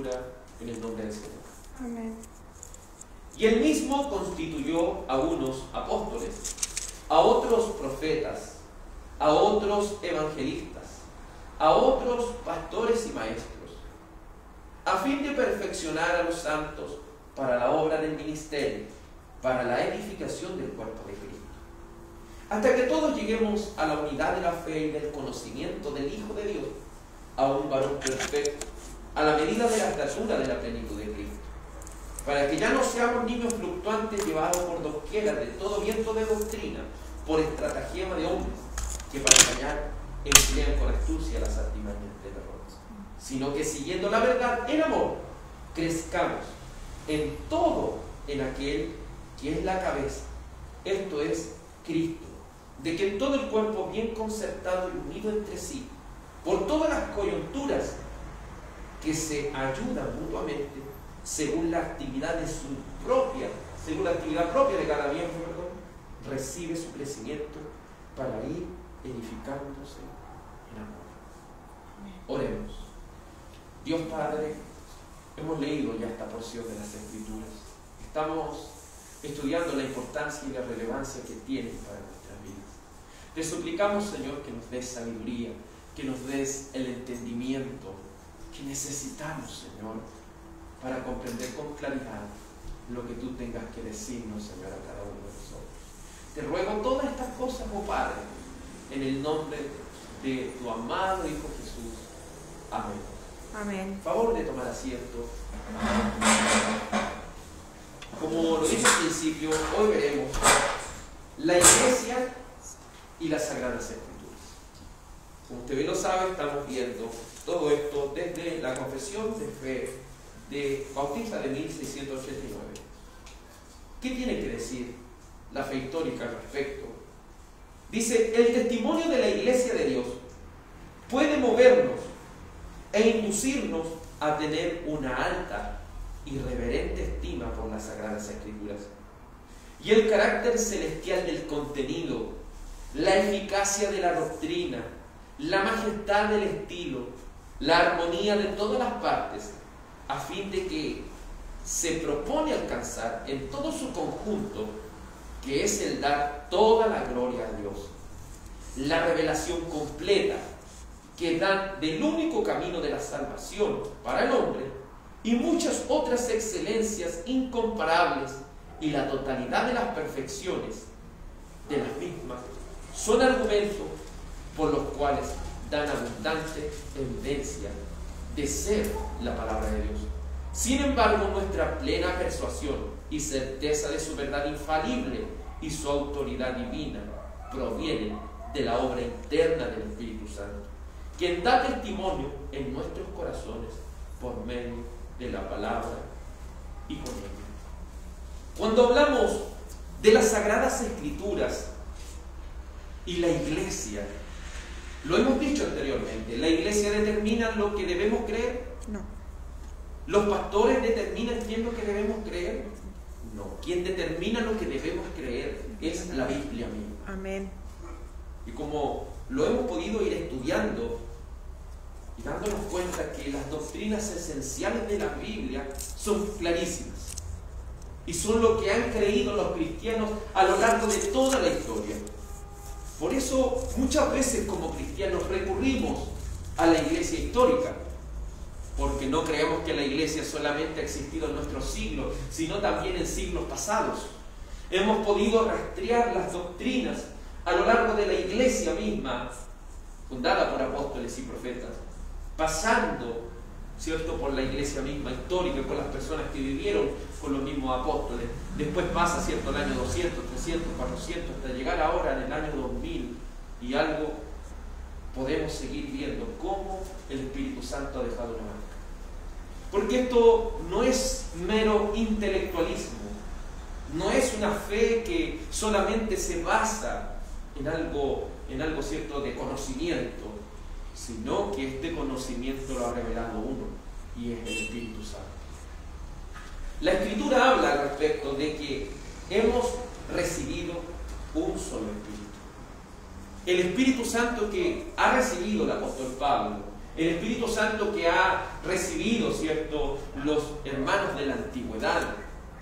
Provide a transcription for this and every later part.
Escritura en el nombre del Señor. Amén. Y él mismo constituyó a unos apóstoles, a otros profetas, a otros evangelistas, a otros pastores y maestros, a fin de perfeccionar a los santos para la obra del ministerio, para la edificación del cuerpo de Cristo, hasta que todos lleguemos a la unidad de la fe y del conocimiento del Hijo de Dios, a un varón perfecto, a la medida de la estatura de la plenitud de Cristo, para que ya no seamos niños fluctuantes llevados por doquiera de todo viento de doctrina, por estratagema de hombres, que para engañar emplean con astucia las artimañas del error, sino que siguiendo la verdad en amor, crezcamos en todo en aquel que es la cabeza, esto es Cristo, de que en todo el cuerpo bien concertado y unido entre sí, por todas las coyunturas que se ayudan mutuamente según la actividad propia de cada miembro, recibe su crecimiento para ir edificándose en amor. Oremos. Dios Padre, hemos leído ya esta porción de las Escrituras. Estamos estudiando la importancia y la relevancia que tienen para nuestras vidas. Te suplicamos, Señor, que nos des sabiduría, que nos des el entendimiento que necesitamos, Señor, para comprender con claridad lo que tú tengas que decirnos, Señor, a cada uno de nosotros. Te ruego todas estas cosas, oh Padre, en el nombre de tu amado Hijo Jesús. Amén. Amén. Favor de tomar asiento. Como lo dije al principio, hoy veremos la Iglesia y las Sagradas Escrituras. Como usted bien lo sabe, estamos viendo todo esto desde la Confesión de Fe de Bautista de 1689. ¿Qué tiene que decir la fe histórica al respecto? Dice: el testimonio de la Iglesia de Dios puede movernos e inducirnos a tener una alta y reverente estima por las Sagradas Escrituras, y el carácter celestial del contenido, la eficacia de la doctrina, la majestad del estilo, la armonía de todas las partes, a fin de que se propone alcanzar en todo su conjunto, que es el dar toda la gloria a Dios, la revelación completa que da del único camino de la salvación para el hombre, y muchas otras excelencias incomparables, y la totalidad de las perfecciones de las mismas, son argumentos por los cuales dan abundante evidencia de ser la palabra de Dios. Sin embargo, nuestra plena persuasión y certeza de su verdad infalible y su autoridad divina provienen de la obra interna del Espíritu Santo, quien da testimonio en nuestros corazones por medio de la palabra y con ella. Cuando hablamos de las Sagradas Escrituras y la Iglesia, lo hemos dicho anteriormente, ¿la Iglesia determina lo que debemos creer? No. ¿Los pastores determinan qué es lo que debemos creer? No. Quien determina lo que debemos creer es la Biblia misma. Amén. Y como lo hemos podido ir estudiando y dándonos cuenta que las doctrinas esenciales de la Biblia son clarísimas y son lo que han creído los cristianos a lo largo de toda la historia. Por eso muchas veces como cristianos recurrimos a la Iglesia histórica, porque no creemos que la Iglesia solamente ha existido en nuestros siglos, sino también en siglos pasados. Hemos podido rastrear las doctrinas a lo largo de la Iglesia misma, fundada por apóstoles y profetas, pasando, ¿cierto?, por la Iglesia misma histórica, por las personas que vivieron con los mismos apóstoles. Después pasa, ¿cierto?, el año 200, 300, 400, hasta llegar ahora en el año 2000 y algo, podemos seguir viendo cómo el Espíritu Santo ha dejado una marca. Porque esto no es mero intelectualismo, no es una fe que solamente se basa en algo cierto de conocimiento, sino que este conocimiento lo ha revelado uno, y es el Espíritu Santo. La Escritura habla al respecto de que hemos recibido un solo Espíritu. El Espíritu Santo que ha recibido el apóstol Pablo El Espíritu Santo que ha recibido, ¿cierto?, los hermanos de la antigüedad,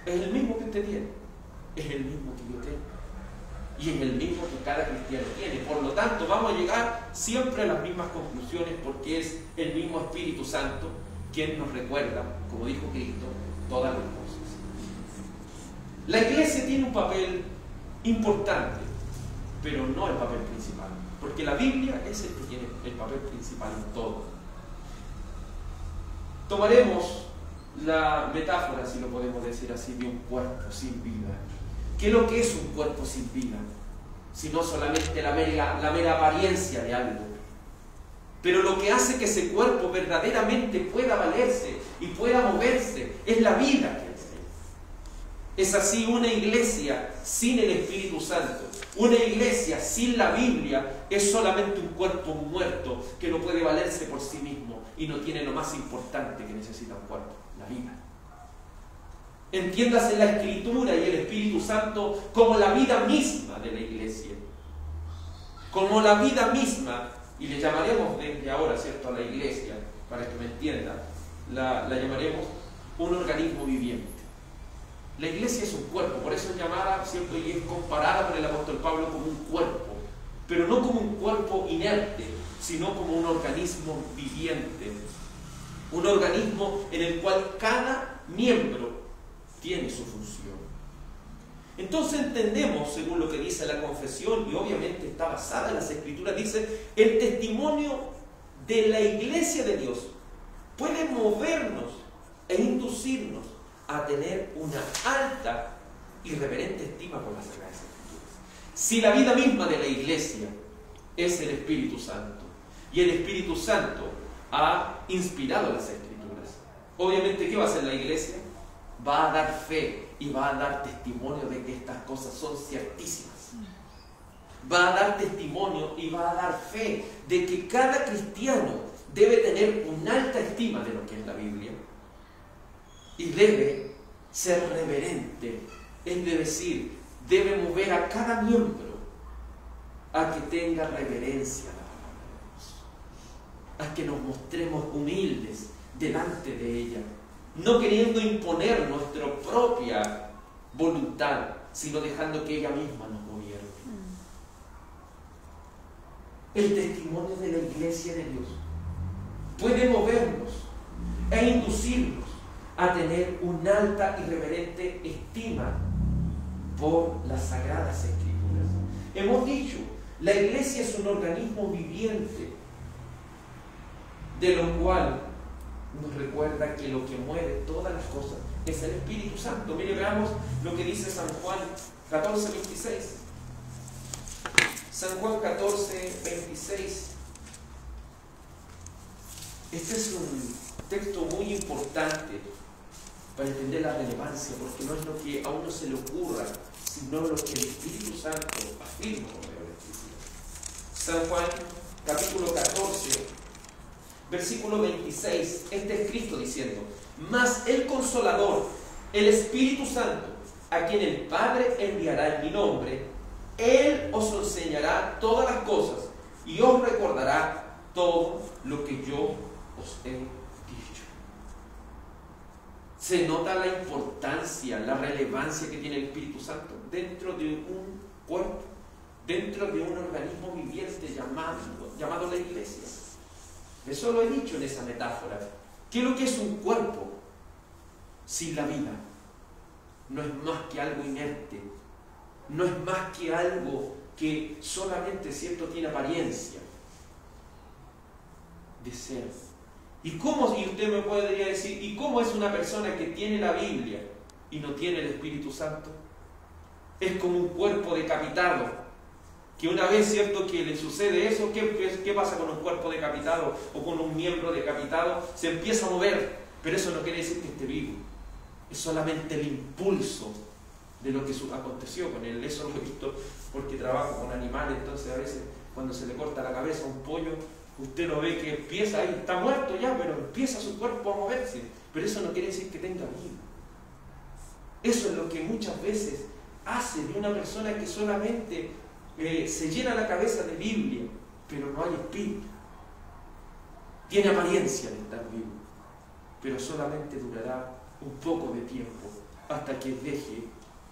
es el mismo que usted tiene, es el mismo que yo tengo, y es el mismo que cada cristiano tiene. Por lo tanto, vamos a llegar siempre a las mismas conclusiones, porque es el mismo Espíritu Santo quien nos recuerda, como dijo Cristo, todas las cosas. La iglesia tiene un papel importante, pero no el papel principal, porque la Biblia es el que tiene el papel principal en todo. Tomaremos la metáfora, si lo podemos decir así, de un cuerpo sin vida. ¿Qué es lo que es un cuerpo sin vida? Sino solamente la mera apariencia de algo. Pero lo que hace que ese cuerpo verdaderamente pueda valerse y pueda moverse es la vida que tiene. Es así una iglesia sin el Espíritu Santo. Una iglesia sin la Biblia es solamente un cuerpo muerto que no puede valerse por sí mismo y no tiene lo más importante que necesita un cuerpo, la vida. Entiéndase la Escritura y el Espíritu Santo como la vida misma de la iglesia. Como la vida misma, y le llamaremos desde ahora, ¿cierto?, a la iglesia, para que me entiendan, la llamaremos un organismo viviente. La iglesia es un cuerpo, por eso es llamada, ¿cierto?, y es comparada por el apóstol Pablo como un cuerpo, pero no como un cuerpo inerte, sino como un organismo viviente, un organismo en el cual cada miembro tiene su función. Entonces entendemos, según lo que dice la confesión, y obviamente está basada en las Escrituras, dice, el testimonio de la iglesia de Dios puede movernos e inducirnos a tener una alta y reverente estima por las Sagradas Escrituras. Si la vida misma de la iglesia es el Espíritu Santo, y el Espíritu Santo ha inspirado las Escrituras, obviamente, ¿qué va a hacer la iglesia? Va a dar fe y va a dar testimonio de que estas cosas son ciertísimas. Va a dar testimonio y va a dar fe de que cada cristiano debe tener una alta estima de lo que es la Biblia y debe ser reverente, es decir, debe mover a cada miembro a que tenga reverencia a la palabra de Dios, a que nos mostremos humildes delante de ella, no queriendo imponer nuestra propia voluntad, sino dejando que ella misma nos gobierne. El testimonio de la iglesia de Dios puede movernos e inducirnos a tener una alta y reverente estima por las Sagradas Escrituras. Hemos dicho, la iglesia es un organismo viviente, de lo cual nos recuerda que lo que mueve todas las cosas es el Espíritu Santo. Mire, veamos lo que dice San Juan 14:26. San Juan 14:26. Este es un texto muy importante para entender la relevancia, porque no es lo que a uno se le ocurra, sino lo que el Espíritu Santo afirma por medio de la Escritura. San Juan capítulo 14, versículo 26, este es Cristo diciendo, mas el Consolador, el Espíritu Santo, a quien el Padre enviará en mi nombre, Él os enseñará todas las cosas y os recordará todo lo que yo os he dicho. Se nota la importancia, la relevancia que tiene el Espíritu Santo dentro de un cuerpo, dentro de un organismo viviente llamado la iglesia. Eso lo he dicho en esa metáfora. ¿Qué es lo que es un cuerpo sin la vida? No es más que algo inerte, no es más que algo que solamente, ¿cierto?, tiene apariencia de ser. ¿Y cómo? Y usted me podría decir, ¿y cómo es una persona que tiene la Biblia y no tiene el Espíritu Santo? Es como un cuerpo decapitado, que una vez, ¿cierto?, que le sucede eso, ¿qué pasa con un cuerpo decapitado o con un miembro decapitado? Se empieza a mover, pero eso no quiere decir que esté vivo. Es solamente el impulso de lo que aconteció con él. Eso lo he visto porque trabajo con animales, entonces a veces cuando se le corta la cabeza a un pollo, usted lo ve que empieza, ahí está muerto ya, pero empieza su cuerpo a moverse, pero eso no quiere decir que tenga vida. Eso es lo que muchas veces hace de una persona que solamente se llena la cabeza de Biblia, pero no hay espíritu. tiene apariencia de estar vivo, pero solamente durará un poco de tiempo hasta que deje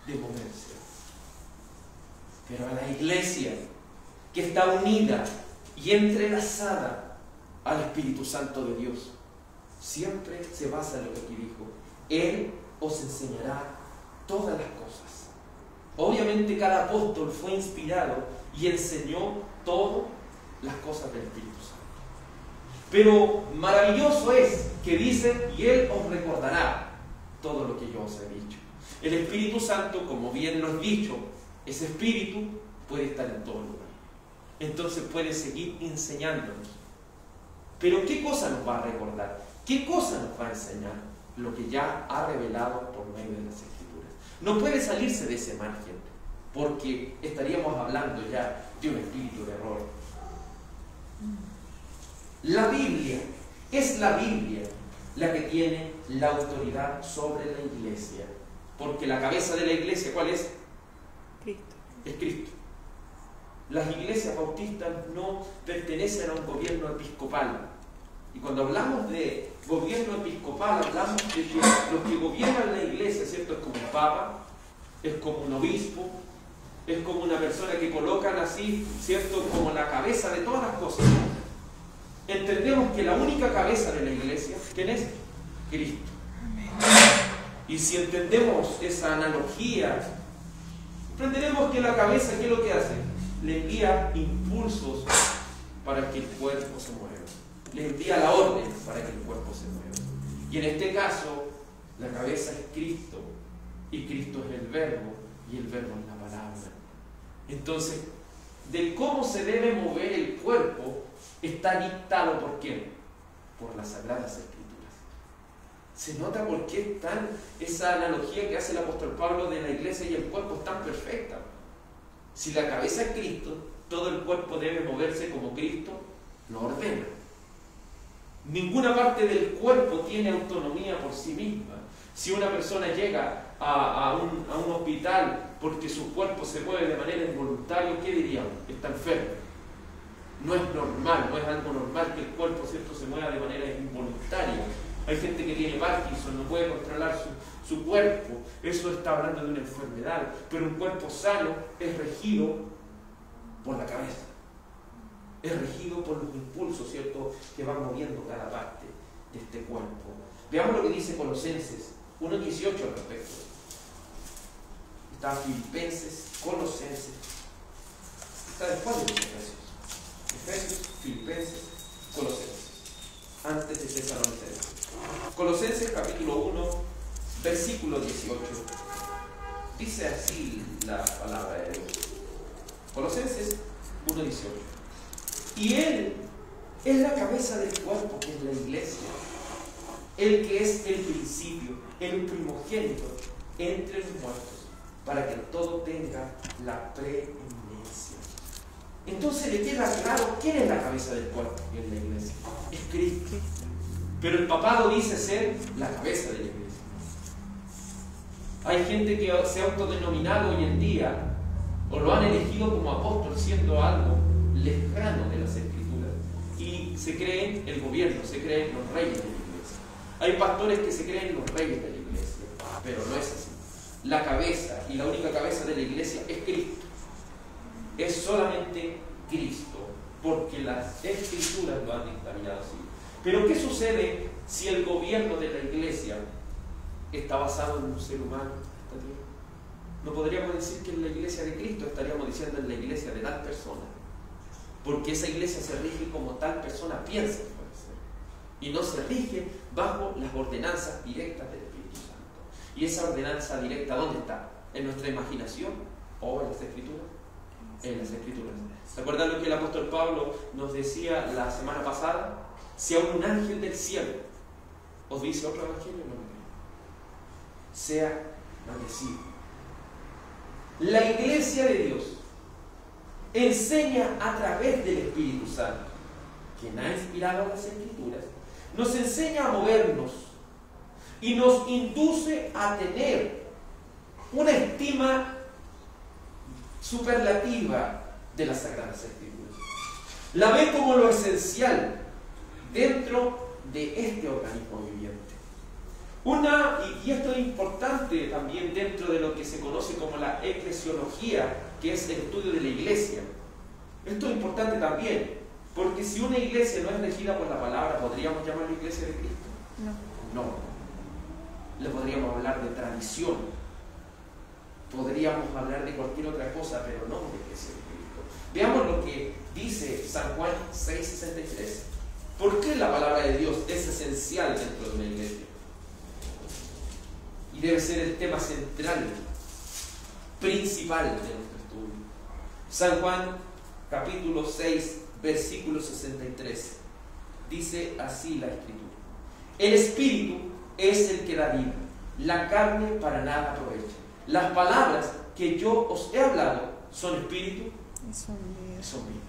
de moverse. Pero a la iglesia que está unida y entrelazada al Espíritu Santo de Dios, siempre se basa en lo que aquí dijo: Él os enseñará todas las cosas. Obviamente cada apóstol fue inspirado y enseñó todas las cosas del Espíritu Santo. Pero maravilloso es que dice: y Él os recordará todo lo que yo os he dicho. El Espíritu Santo, como bien lo he dicho, ese Espíritu puede estar en todo lugar. Entonces puede seguir enseñándonos. Pero ¿qué cosa nos va a recordar? ¿Qué cosa nos va a enseñar? Lo que ya ha revelado por medio de las Escrituras. No puede salirse de ese margen, porque estaríamos hablando ya de un espíritu de error. La Biblia, es la Biblia la que tiene la autoridad sobre la iglesia, porque la cabeza de la iglesia, ¿cuál es? Cristo. Es Cristo. Las iglesias bautistas no pertenecen a un gobierno episcopal. Y cuando hablamos de gobierno episcopal, hablamos de que los que gobiernan la iglesia, ¿cierto? Es como un papa, es como un obispo, es como una persona que colocan así, ¿cierto? Como la cabeza de todas las cosas. Entendemos que la única cabeza de la iglesia, ¿quién es? Cristo. Y si entendemos esa analogía, comprenderemos que la cabeza, ¿qué es lo que hace? Le envía impulsos para que el cuerpo se mueva. Le envía la orden para que el cuerpo se mueva. Y en este caso, la cabeza es Cristo, y Cristo es el Verbo, y el Verbo es la palabra. Entonces, de cómo se debe mover el cuerpo está dictado ¿por quién? Por las Sagradas Escrituras. Se nota por qué esa analogía que hace el apóstol Pablo de la iglesia y el cuerpo es tan perfecta. Si la cabeza es Cristo, todo el cuerpo debe moverse como Cristo lo ordena. Ninguna parte del cuerpo tiene autonomía por sí misma. Si una persona llega a un hospital porque su cuerpo se mueve de manera involuntaria, ¿qué diríamos? Está enfermo. No es normal, no es algo normal que el cuerpo, ¿cierto?, se mueva de manera involuntaria. Hay gente que tiene Parkinson, no puede controlar su cuerpo. Eso está hablando de una enfermedad. Pero un cuerpo sano es regido por la cabeza. Es regido por los impulsos, ¿cierto?, que van moviendo cada parte de este cuerpo. Veamos lo que dice Colosenses 1:18 al respecto. Está Filipenses, Colosenses. Está después de los Efesios. Efesios, Filipenses, Colosenses. Antes de Tesalonicenses. Colosenses capítulo 1, versículo 18. Dice así la palabra de Dios. Colosenses 1:18. Y Él es la cabeza del cuerpo, que es la iglesia. El que es el principio, el primogénito entre los muertos, para que todo tenga la preeminencia. Entonces le queda claro quién es la cabeza del cuerpo, que es la iglesia. Es Cristo. Pero el papado dice ser la cabeza de la iglesia. Hay gente que se ha autodenominado hoy en día, o lo han elegido como apóstol, siendo algo lejano de las Escrituras, y se creen el gobierno, se creen los reyes de la iglesia. Hay pastores que se creen los reyes de la iglesia, pero no es así. La cabeza, y la única cabeza de la iglesia, es Cristo. Es solamente Cristo, porque las Escrituras lo han dictaminado así. Pero ¿qué sucede si el gobierno de la iglesia está basado en un ser humano? No podríamos decir que es la iglesia de Cristo, estaríamos diciendo en la iglesia de tal persona, porque esa iglesia se rige como tal persona piensa que puede ser, y no se rige bajo las ordenanzas directas del Espíritu Santo. ¿Y esa ordenanza directa dónde está? ¿En nuestra imaginación o en las Escrituras? En las Escrituras. ¿Se acuerdan lo que el apóstol Pablo nos decía la semana pasada? Si aún un ángel del cielo os dice otro evangelio, no lo creo. Sea maldecido. La iglesia de Dios enseña a través del Espíritu Santo, quien ha inspirado las Escrituras, nos enseña a movernos y nos induce a tener una estima superlativa de las Sagradas Escrituras. La ve como lo esencial dentro de este organismo viviente. Y esto es importante también dentro de lo que se conoce como la eclesiología, que es el estudio de la iglesia. Esto es importante también, porque si una iglesia no es regida por la palabra, ¿podríamos llamarla iglesia de Cristo? No. Le podríamos hablar de tradición, podríamos hablar de cualquier otra cosa, pero no de iglesia de Cristo. Veamos lo que dice San Juan 6:63. ¿Por qué la palabra de Dios es esencial dentro de una iglesia? Y debe ser el tema central, principal de nuestro estudio. San Juan, capítulo 6, versículo 63. Dice así la Escritura: el Espíritu es el que da vida, la carne para nada aprovecha. Las palabras que yo os he hablado son Espíritu y son vida.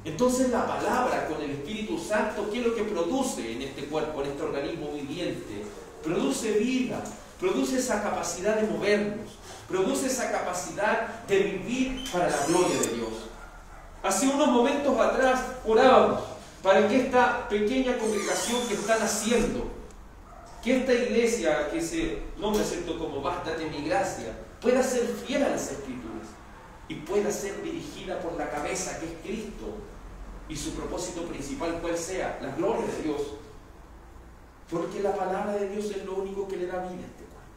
Entonces la palabra con el Espíritu Santo, ¿qué es lo que produce en este cuerpo, en este organismo viviente? Produce vida, produce esa capacidad de movernos, produce esa capacidad de vivir para la gloria de Dios. Hace unos momentos atrás orábamos para que esta pequeña congregación que están haciendo, que esta iglesia que se nombra como Bástate mi gracia, pueda ser fiel a las Escrituras y pueda ser dirigida por la cabeza que es Cristo, y su propósito principal cuál sea, la gloria de Dios, porque la palabra de Dios es lo único que le da vida a este cuerpo.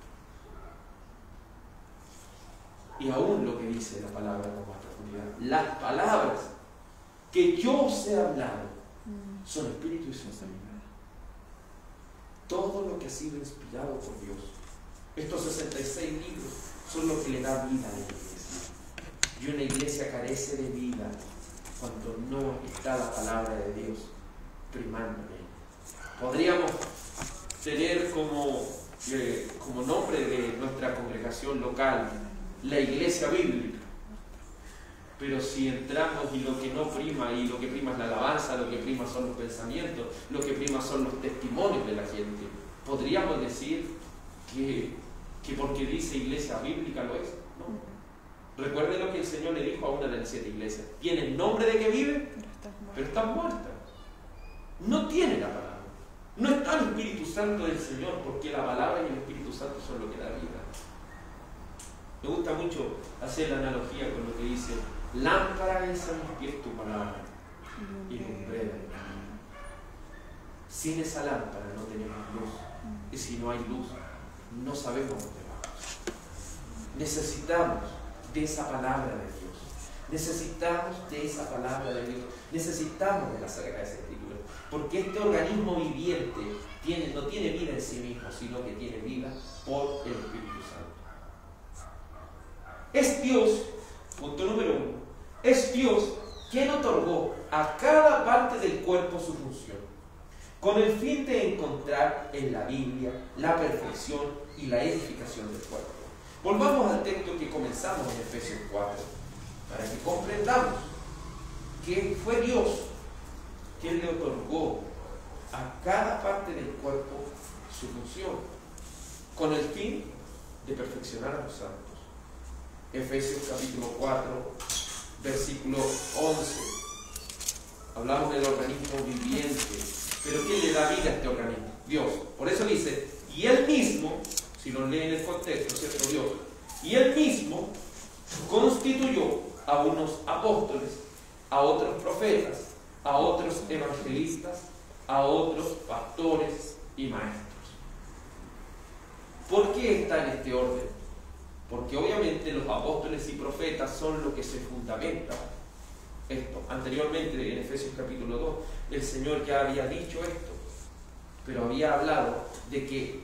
Y aún lo que dice la palabra con más profundidad: las palabras que yo os he hablado son Espíritu y son vida. Todo lo que ha sido inspirado por Dios, estos 66 libros, son lo que le da vida a la iglesia. Y una iglesia carece de vida cuando no está la palabra de Dios primando en ella. Podríamos tener como nombre de nuestra congregación local la iglesia bíblica, pero si entramos y lo que no prima, y lo que prima es la alabanza, lo que prima son los pensamientos, lo que prima son los testimonios de la gente, ¿podríamos decir que porque dice iglesia bíblica lo es? No. Recuerden lo que el Señor le dijo a una de las 7 iglesias: tienen nombre de que viven, pero están muertas. No tiene la palabra. No está el Espíritu Santo del Señor, porque la palabra y el Espíritu Santo son lo que da vida. Me gusta mucho hacer la analogía con lo que dice: lámpara es a mis pies tu palabra y lumbrera de mi camino. Sin esa lámpara no tenemos luz, y si no hay luz, no sabemos dónde vamos. Necesitamos de esa palabra de Dios. Necesitamos de esa palabra de Dios. Necesitamos de las Sagradas Escrituras. Porque este organismo viviente no tiene vida en sí mismo, sino que tiene vida por el Espíritu Santo. Es Dios, punto número 1, es Dios quien otorgó a cada parte del cuerpo su función, con el fin de encontrar en la Biblia la perfección y la edificación del cuerpo. Volvamos al texto que comenzamos en Efesios 4, para que comprendamos que fue Dios quien le otorgó a cada parte del cuerpo su función, con el fin de perfeccionar a los santos. Efesios capítulo 4, versículo 11. Hablamos del organismo viviente, pero ¿quién le da vida a este organismo? Dios. Por eso dice: y Él mismo, si lo leen en el contexto, ¿cierto? Dios. Y Él mismo constituyó a unos apóstoles, a otros profetas, a otros evangelistas, a otros pastores y maestros. ¿Por qué está en este orden? Porque obviamente los apóstoles y profetas son lo que se fundamenta esto. Anteriormente, en Efesios capítulo 2, el Señor ya había dicho esto, pero había hablado de que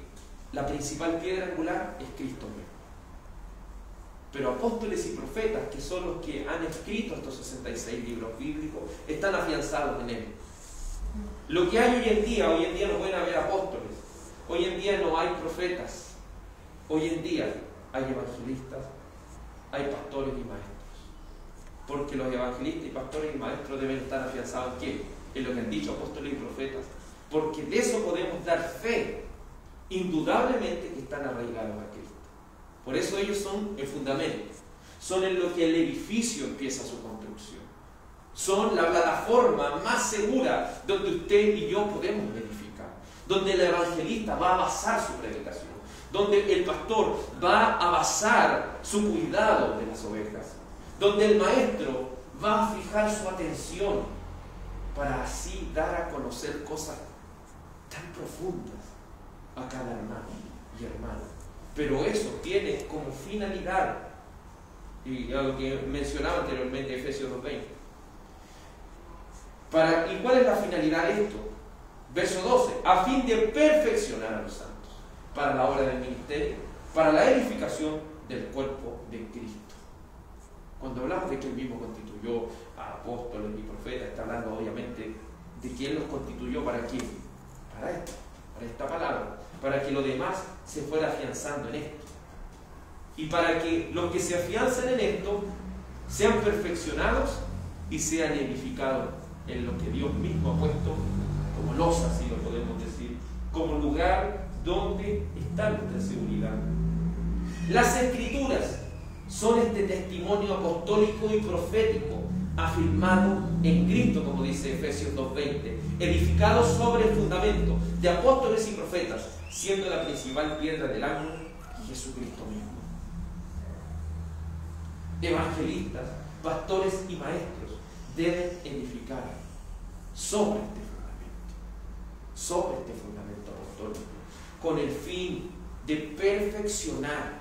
la principal piedra angular es Cristo mismo. Pero apóstoles y profetas, que son los que han escrito estos 66 libros bíblicos, están afianzados en Él. Lo que hay hoy en día no pueden haber apóstoles, hoy en día no hay profetas, hoy en día hay evangelistas, hay pastores y maestros. Porque los evangelistas y pastores y maestros deben estar afianzados ¿en qué? En lo que han dicho apóstoles y profetas. Porque de eso podemos dar fe, indudablemente, que están arraigados a Cristo. Por eso ellos son el fundamento, son en lo que el edificio empieza su construcción. Son la plataforma más segura donde usted y yo podemos edificar, donde el evangelista va a basar su predicación, donde el pastor va a basar su cuidado de las ovejas, donde el maestro va a fijar su atención para así dar a conocer cosas tan profundas a cada hermano y hermana. Pero eso tiene como finalidad, y lo que mencionaba anteriormente, Efesios 2:20. ¿Y cuál es la finalidad de esto? Verso 12, a fin de perfeccionar a los santos, para la obra del ministerio, para la edificación del cuerpo de Cristo. Cuando hablamos de que Él mismo constituyó a apóstoles y profetas, está hablando obviamente de quién los constituyó, ¿para quién? Para esto, para esta palabra, para que lo demás se fuera afianzando en esto. Y para que los que se afianzan en esto sean perfeccionados y sean edificados en lo que Dios mismo ha puesto como losa, si lo podemos decir, como lugar donde está nuestra seguridad. Las Escrituras son este testimonio apostólico y profético afirmado en Cristo, como dice Efesios 2:20, edificado sobre el fundamento de apóstoles y profetas, siendo la principal piedra del ángulo Jesucristo mismo. Evangelistas, pastores y maestros deben edificar sobre este fundamento apostólico, con el fin de perfeccionar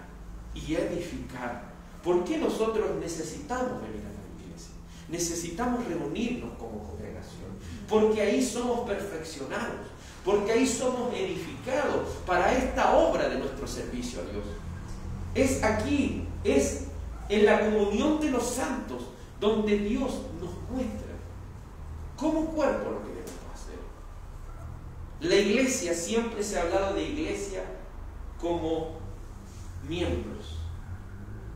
y edificar. ¿Por qué nosotros necesitamos venir a la iglesia? Necesitamos reunirnos como congregación, porque ahí somos perfeccionados, porque ahí somos edificados para esta obra de nuestro servicio a Dios. Es aquí, es en la comunión de los santos, donde Dios nos muestra como cuerpo lo que debemos hacer. La iglesia, siempre se ha hablado de iglesia como miembros.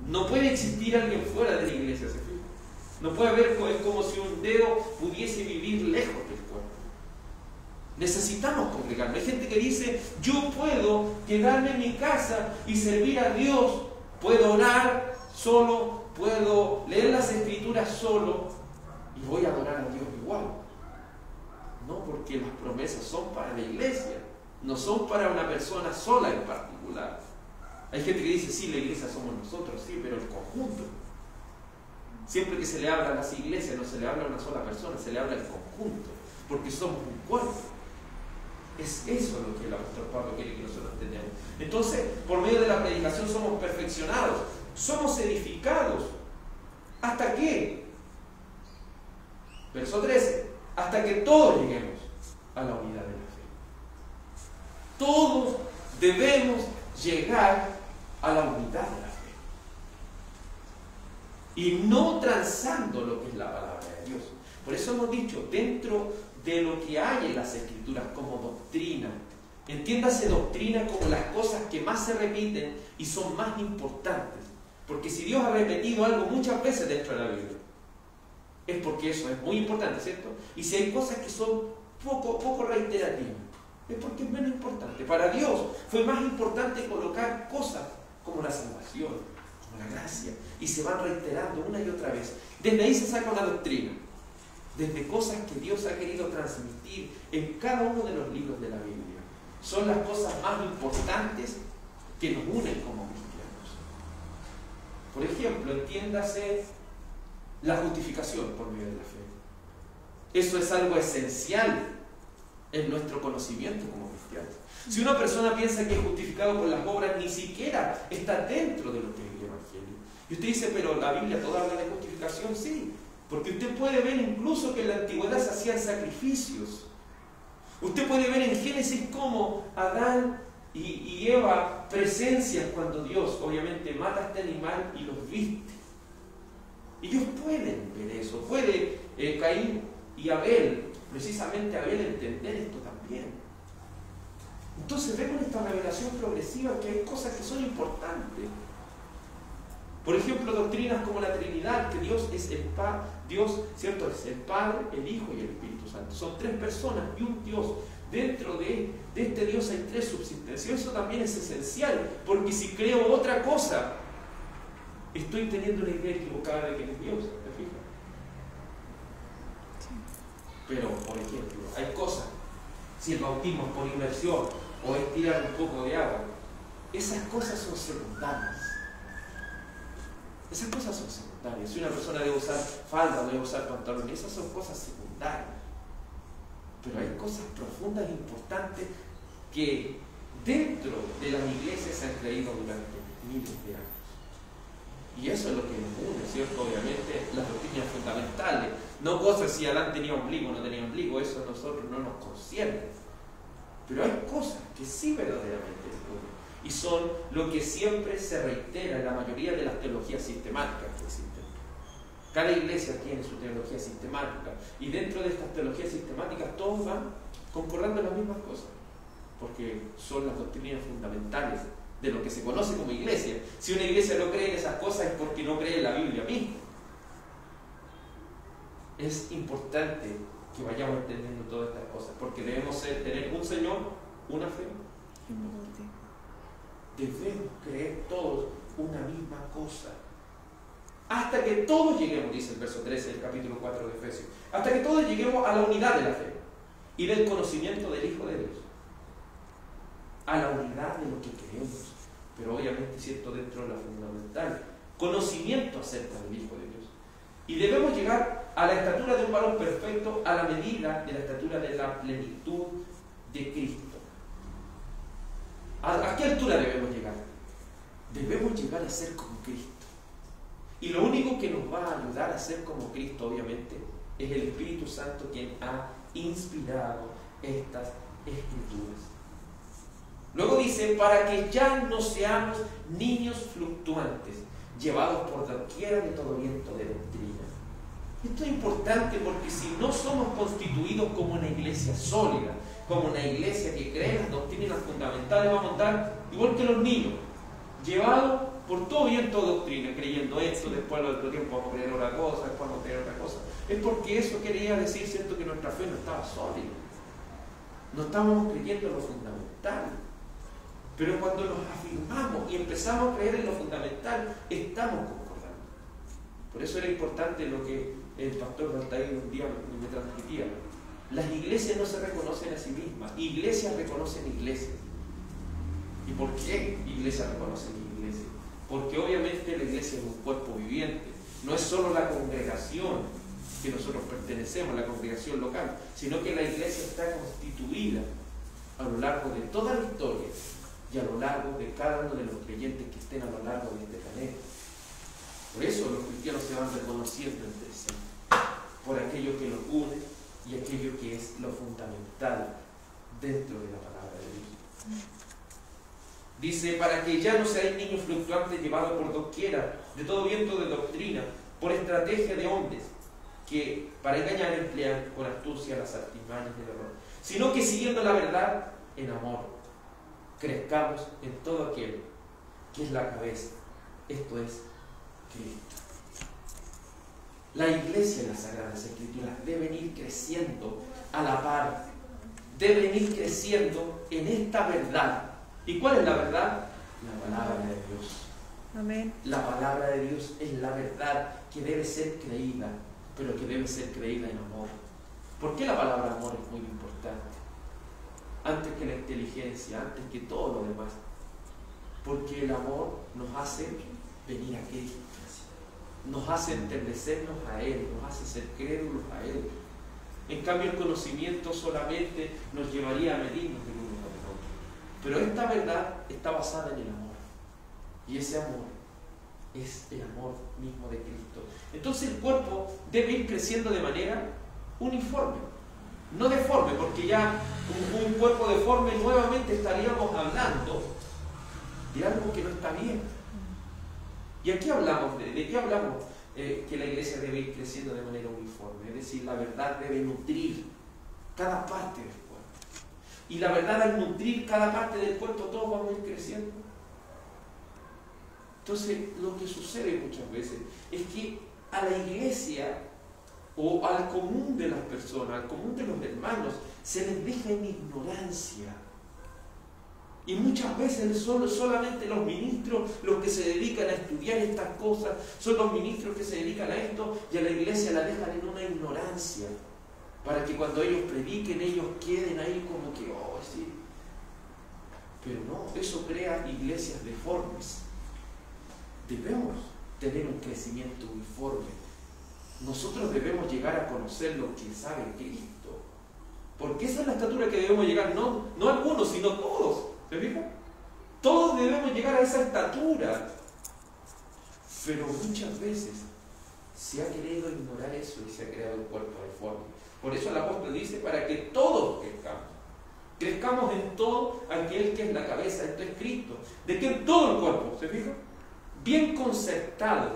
No puede existir alguien fuera de la iglesia, ¿se fija? No puede haber, es como si un dedo pudiese vivir lejos del cuerpo. Necesitamos congregarnos. Hay gente que dice, yo puedo quedarme en mi casa y servir a Dios, puedo orar solo, puedo leer las Escrituras solo y voy a adorar a Dios igual. No, porque las promesas son para la iglesia, no son para una persona sola en particular. Hay gente que dice, sí, la iglesia somos nosotros, sí, pero el conjunto. Siempre que se le habla a las iglesias, no se le habla a una sola persona, se le habla al conjunto, porque somos un cuerpo. Es eso lo que el apóstol Pablo quiere que nosotros entendamos. Entonces, por medio de la predicación somos perfeccionados, somos edificados. ¿Hasta qué? Verso 13. Hasta que todos lleguemos a la unidad de la fe. Todos debemos llegar a la unidad de la fe. Y no transando lo que es la palabra de Dios. Por eso hemos dicho, dentro de lo que hay en las Escrituras como doctrina, entiéndase doctrina como las cosas que más se repiten y son más importantes. Porque si Dios ha repetido algo muchas veces dentro de la Biblia, es porque eso es muy importante, ¿cierto? Y si hay cosas que son poco reiterativas, es porque es menos importante. Para Dios fue más importante colocar cosas como la salvación, como la gracia, y se van reiterando una y otra vez. Desde ahí se saca una doctrina, desde cosas que Dios ha querido transmitir en cada uno de los libros de la Biblia. Son las cosas más importantes que nos unen como cristianos. Por ejemplo, entiéndase la justificación por medio de la fe. Eso es algo esencial en nuestro conocimiento como cristianos. Si una persona piensa que es justificado por las obras, ni siquiera está dentro de lo que es el Evangelio. Y usted dice, pero la Biblia toda habla de justificación, sí. Porque usted puede ver incluso que en la antigüedad se hacían sacrificios. Usted puede ver en Génesis cómo Adán y Eva presencian cuando Dios obviamente mata a este animal y los viste. Ellos pueden ver eso. Puede Caín y Abel, precisamente Abel, entender esto también. Entonces ve con esta revelación progresiva que hay cosas que son importantes. Por ejemplo, doctrinas como la Trinidad, que Dios es el Padre, Dios, ¿cierto? Es el Padre, el Hijo y el Espíritu Santo. Son tres personas y un Dios. Dentro de este Dios hay tres subsistencias. Eso también es esencial, porque si creo otra cosa, estoy teniendo una idea equivocada de quién es Dios. ¿Me fijas? Pero, por ejemplo, hay cosas, si el bautismo es por inmersión o es tirar un poco de agua, esas cosas son secundarias. Esas cosas son secundarias. Si una persona debe usar falda o debe usar pantalón, esas son cosas secundarias. Pero hay cosas profundas e importantes que dentro de las iglesias se han creído durante miles de años. Y eso es lo que nos une, ¿cierto? Obviamente, las doctrinas fundamentales. No cosas si Adán tenía ombligo o no tenía ombligo, eso a nosotros no nos concierne. Pero hay cosas que sí verdaderamente nos unen. Y son lo que siempre se reitera en la mayoría de las teologías sistemáticas que existen. Cada iglesia tiene su teología sistemática. Y dentro de estas teologías sistemáticas todos van concordando en las mismas cosas. Porque son las doctrinas fundamentales de lo que se conoce como iglesia. Si una iglesia no cree en esas cosas es porque no cree en la Biblia misma. Es importante que vayamos entendiendo todas estas cosas, porque debemos tener un Señor, una fe. Debemos creer todos una misma cosa. Hasta que todos lleguemos, dice el verso 13 del capítulo 4 de Efesios, hasta que todos lleguemos a la unidad de la fe y del conocimiento del Hijo de Dios. A la unidad de lo que creemos, pero obviamente cierto dentro de la fundamental, conocimiento acerca del Hijo de Dios. Y debemos llegar a la estatura de un varón perfecto, a la medida de la estatura de la plenitud de Cristo. ¿A qué altura debemos llegar? Debemos llegar a ser como Cristo. Y lo único que nos va a ayudar a ser como Cristo, obviamente, es el Espíritu Santo quien ha inspirado estas Escrituras. Luego dice, para que ya no seamos niños fluctuantes, llevados por doquiera de todo viento de doctrina. Esto es importante porque si no somos constituidos como una iglesia sólida, como una iglesia que cree en las doctrinas fundamentales, vamos a estar igual que los niños, llevados por todo viento de doctrina, creyendo esto, después al otro tiempo vamos a creer otra cosa, después vamos a creer otra cosa. Es porque eso quería decir, ¿cierto?, que nuestra fe no estaba sólida. No estábamos creyendo en lo fundamental. Pero cuando nos afirmamos y empezamos a creer en lo fundamental, estamos concordando. Por eso era importante lo que el pastor Baltair un día me transmitía. Las iglesias no se reconocen a sí mismas, iglesias reconocen iglesias. ¿Y por qué iglesias reconocen iglesias? Porque obviamente la iglesia es un cuerpo viviente. No es solo la congregación que nosotros pertenecemos, la congregación local, sino que la iglesia está constituida a lo largo de toda la historia y a lo largo de cada uno de los creyentes que estén a lo largo de este planeta. Por eso los cristianos se van reconociendo entre sí, por aquello que los une y aquello que es lo fundamental dentro de la palabra de Dios. Dice, para que ya no seáis niños fluctuantes llevados por doquiera de todo viento de doctrina, por estrategia de hombres, que para engañar emplean con astucia las artimañas del error, sino que siguiendo la verdad en amor, crezcamos en todo aquello que es la cabeza, esto es Cristo. La iglesia en las Sagradas Escrituras deben ir creciendo a la par, deben ir creciendo en esta verdad. ¿Y cuál es la verdad? La palabra de Dios. Amén. La palabra de Dios es la verdad que debe ser creída, pero que debe ser creída en amor. ¿Por qué la palabra amor es muy importante? Antes que la inteligencia, antes que todo lo demás. Porque el amor nos hace venir a Cristo, nos hace enternecernos a Él, nos hace ser crédulos a Él. En cambio, el conocimiento solamente nos llevaría a medirnos del uno con el otro. Pero esta verdad está basada en el amor. Y ese amor es el amor mismo de Cristo. Entonces el cuerpo debe ir creciendo de manera uniforme, no deforme, porque ya un cuerpo deforme nuevamente estaríamos hablando de algo que no está bien. Y aquí hablamos ¿de qué hablamos? Que la iglesia debe ir creciendo de manera uniforme, es decir, la verdad debe nutrir cada parte del cuerpo. Y la verdad, al nutrir cada parte del cuerpo, todos vamos a ir creciendo. Entonces, lo que sucede muchas veces es que a la iglesia o al común de las personas, al común de los hermanos, se les deja en ignorancia. Y muchas veces son solamente los ministros los que se dedican a estudiar estas cosas, son los ministros que se dedican a esto, y a la iglesia la dejan en una ignorancia. para que cuando ellos prediquen, ellos queden ahí como que, oh, sí. Pero no, eso crea iglesias deformes. Debemos tener un crecimiento uniforme. Nosotros debemos llegar a conocer lo que sabe Cristo. Porque esa es la estatura que debemos llegar, no algunos, sino todos. ¿Se fijan? Todos debemos llegar a esa estatura. Pero muchas veces se ha querido ignorar eso y se ha creado un cuerpo deforme. Por eso el apóstol dice, para que todos crezcamos. Crezcamos en todo aquel que es la cabeza, esto es Cristo. De que en todo el cuerpo, ¿se fijan? Bien concertado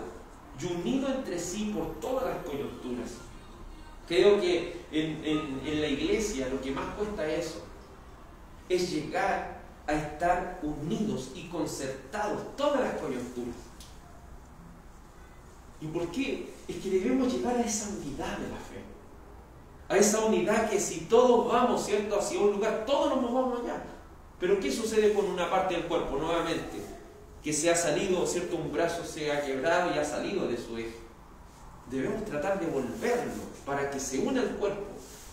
y unido entre sí por todas las coyunturas. Creo que en la iglesia lo que más cuesta eso es llegar a estar unidos y concertados todas las coyunturas. ¿Y por qué? Es que debemos llegar a esa unidad de la fe. A esa unidad que si todos vamos, ¿cierto?, hacia un lugar, todos nos movamos allá. Pero ¿qué sucede con una parte del cuerpo? Nuevamente, que se ha salido, ¿cierto?, un brazo se ha quebrado y ha salido de su eje. Debemos tratar de volverlo para que se una el cuerpo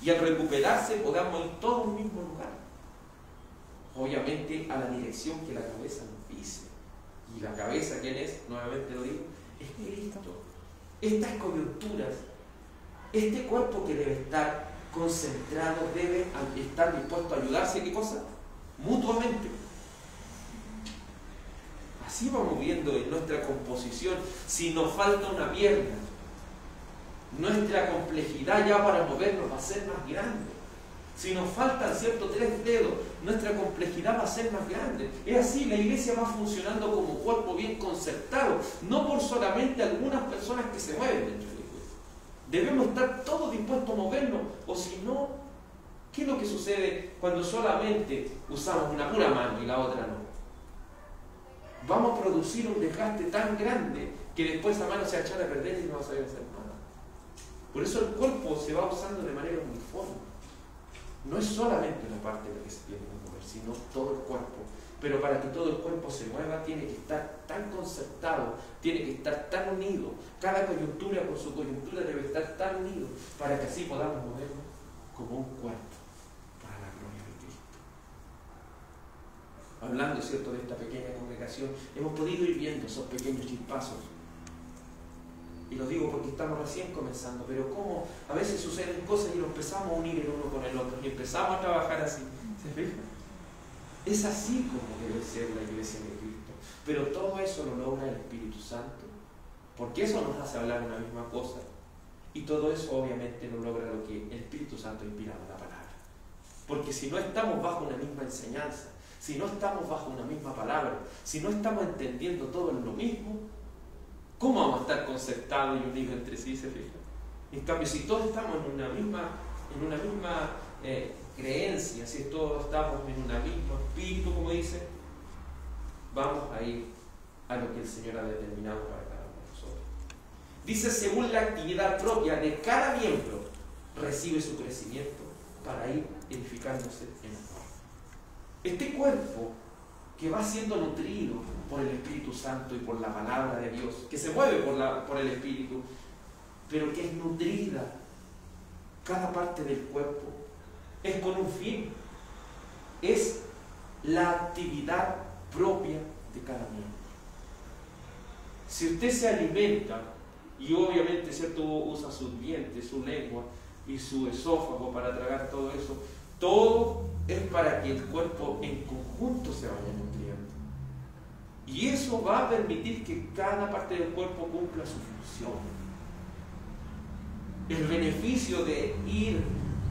y al recuperarse podamos ir todos al mismo lugar. Obviamente a la dirección que la cabeza nos dice. Y la cabeza, ¿quién es? Nuevamente lo digo, es Cristo. Estas coyunturas, este cuerpo que debe estar concentrado, debe estar dispuesto a ayudarse, ¿qué cosa? Mutuamente. Así vamos viendo en nuestra composición, si nos falta una pierna, nuestra complejidad ya para movernos va a ser más grande. Si nos faltan, ¿cierto?, 3 dedos, nuestra complejidad va a ser más grande. Es así, la iglesia va funcionando como cuerpo bien concertado, no por solamente algunas personas que se mueven dentro de la iglesia. Debemos estar todos dispuestos a movernos, o si no, ¿qué es lo que sucede cuando solamente usamos una pura mano y la otra no? Vamos a producir un desgaste tan grande que después esa mano se va a echar a perder y no va a saber hacer nada. Por eso el cuerpo se va usando de manera uniforme. No es solamente la parte de la que se tiene que mover, sino todo el cuerpo. Pero para que todo el cuerpo se mueva tiene que estar tan concertado, tiene que estar tan unido. Cada coyuntura con su coyuntura debe estar tan unido para que así podamos movernos como un cuerpo para la gloria de Cristo. Hablando, ¿cierto?, de esta pequeña congregación, hemos podido ir viendo esos pequeños chispazos. Y lo digo porque estamos recién comenzando, pero cómo a veces suceden cosas y nos empezamos a unir el uno con el otro y empezamos a trabajar así. ¿Se fijan? Es así como debe ser la iglesia de Cristo. Pero todo eso lo logra el Espíritu Santo, porque eso nos hace hablar una misma cosa. Y todo eso obviamente lo logra lo que el Espíritu Santo inspira en la palabra. Porque si no estamos bajo una misma enseñanza, si no estamos bajo una misma palabra, si no estamos entendiendo todo en lo mismo, ¿cómo vamos a estar concertados y unidos entre sí? ¿Se fijan? En cambio, si todos estamos en una misma creencia, si todos estamos en un mismo espíritu, como dice, vamos a ir a lo que el Señor ha determinado para cada uno de nosotros. Dice, según la actividad propia de cada miembro, recibe su crecimiento para ir edificándose en amor. Este cuerpo que va siendo nutrido por el Espíritu Santo y por la palabra de Dios, que se mueve por el Espíritu, pero que es nutrida, cada parte del cuerpo, es con un fin, es la actividad propia de cada miembro. Si usted se alimenta, y obviamente, ¿cierto?, usa sus dientes, su lengua y su esófago para tragar todo eso, todo es para que el cuerpo en conjunto se vaya nutriendo. Y eso va a permitir que cada parte del cuerpo cumpla su función. El beneficio de ir,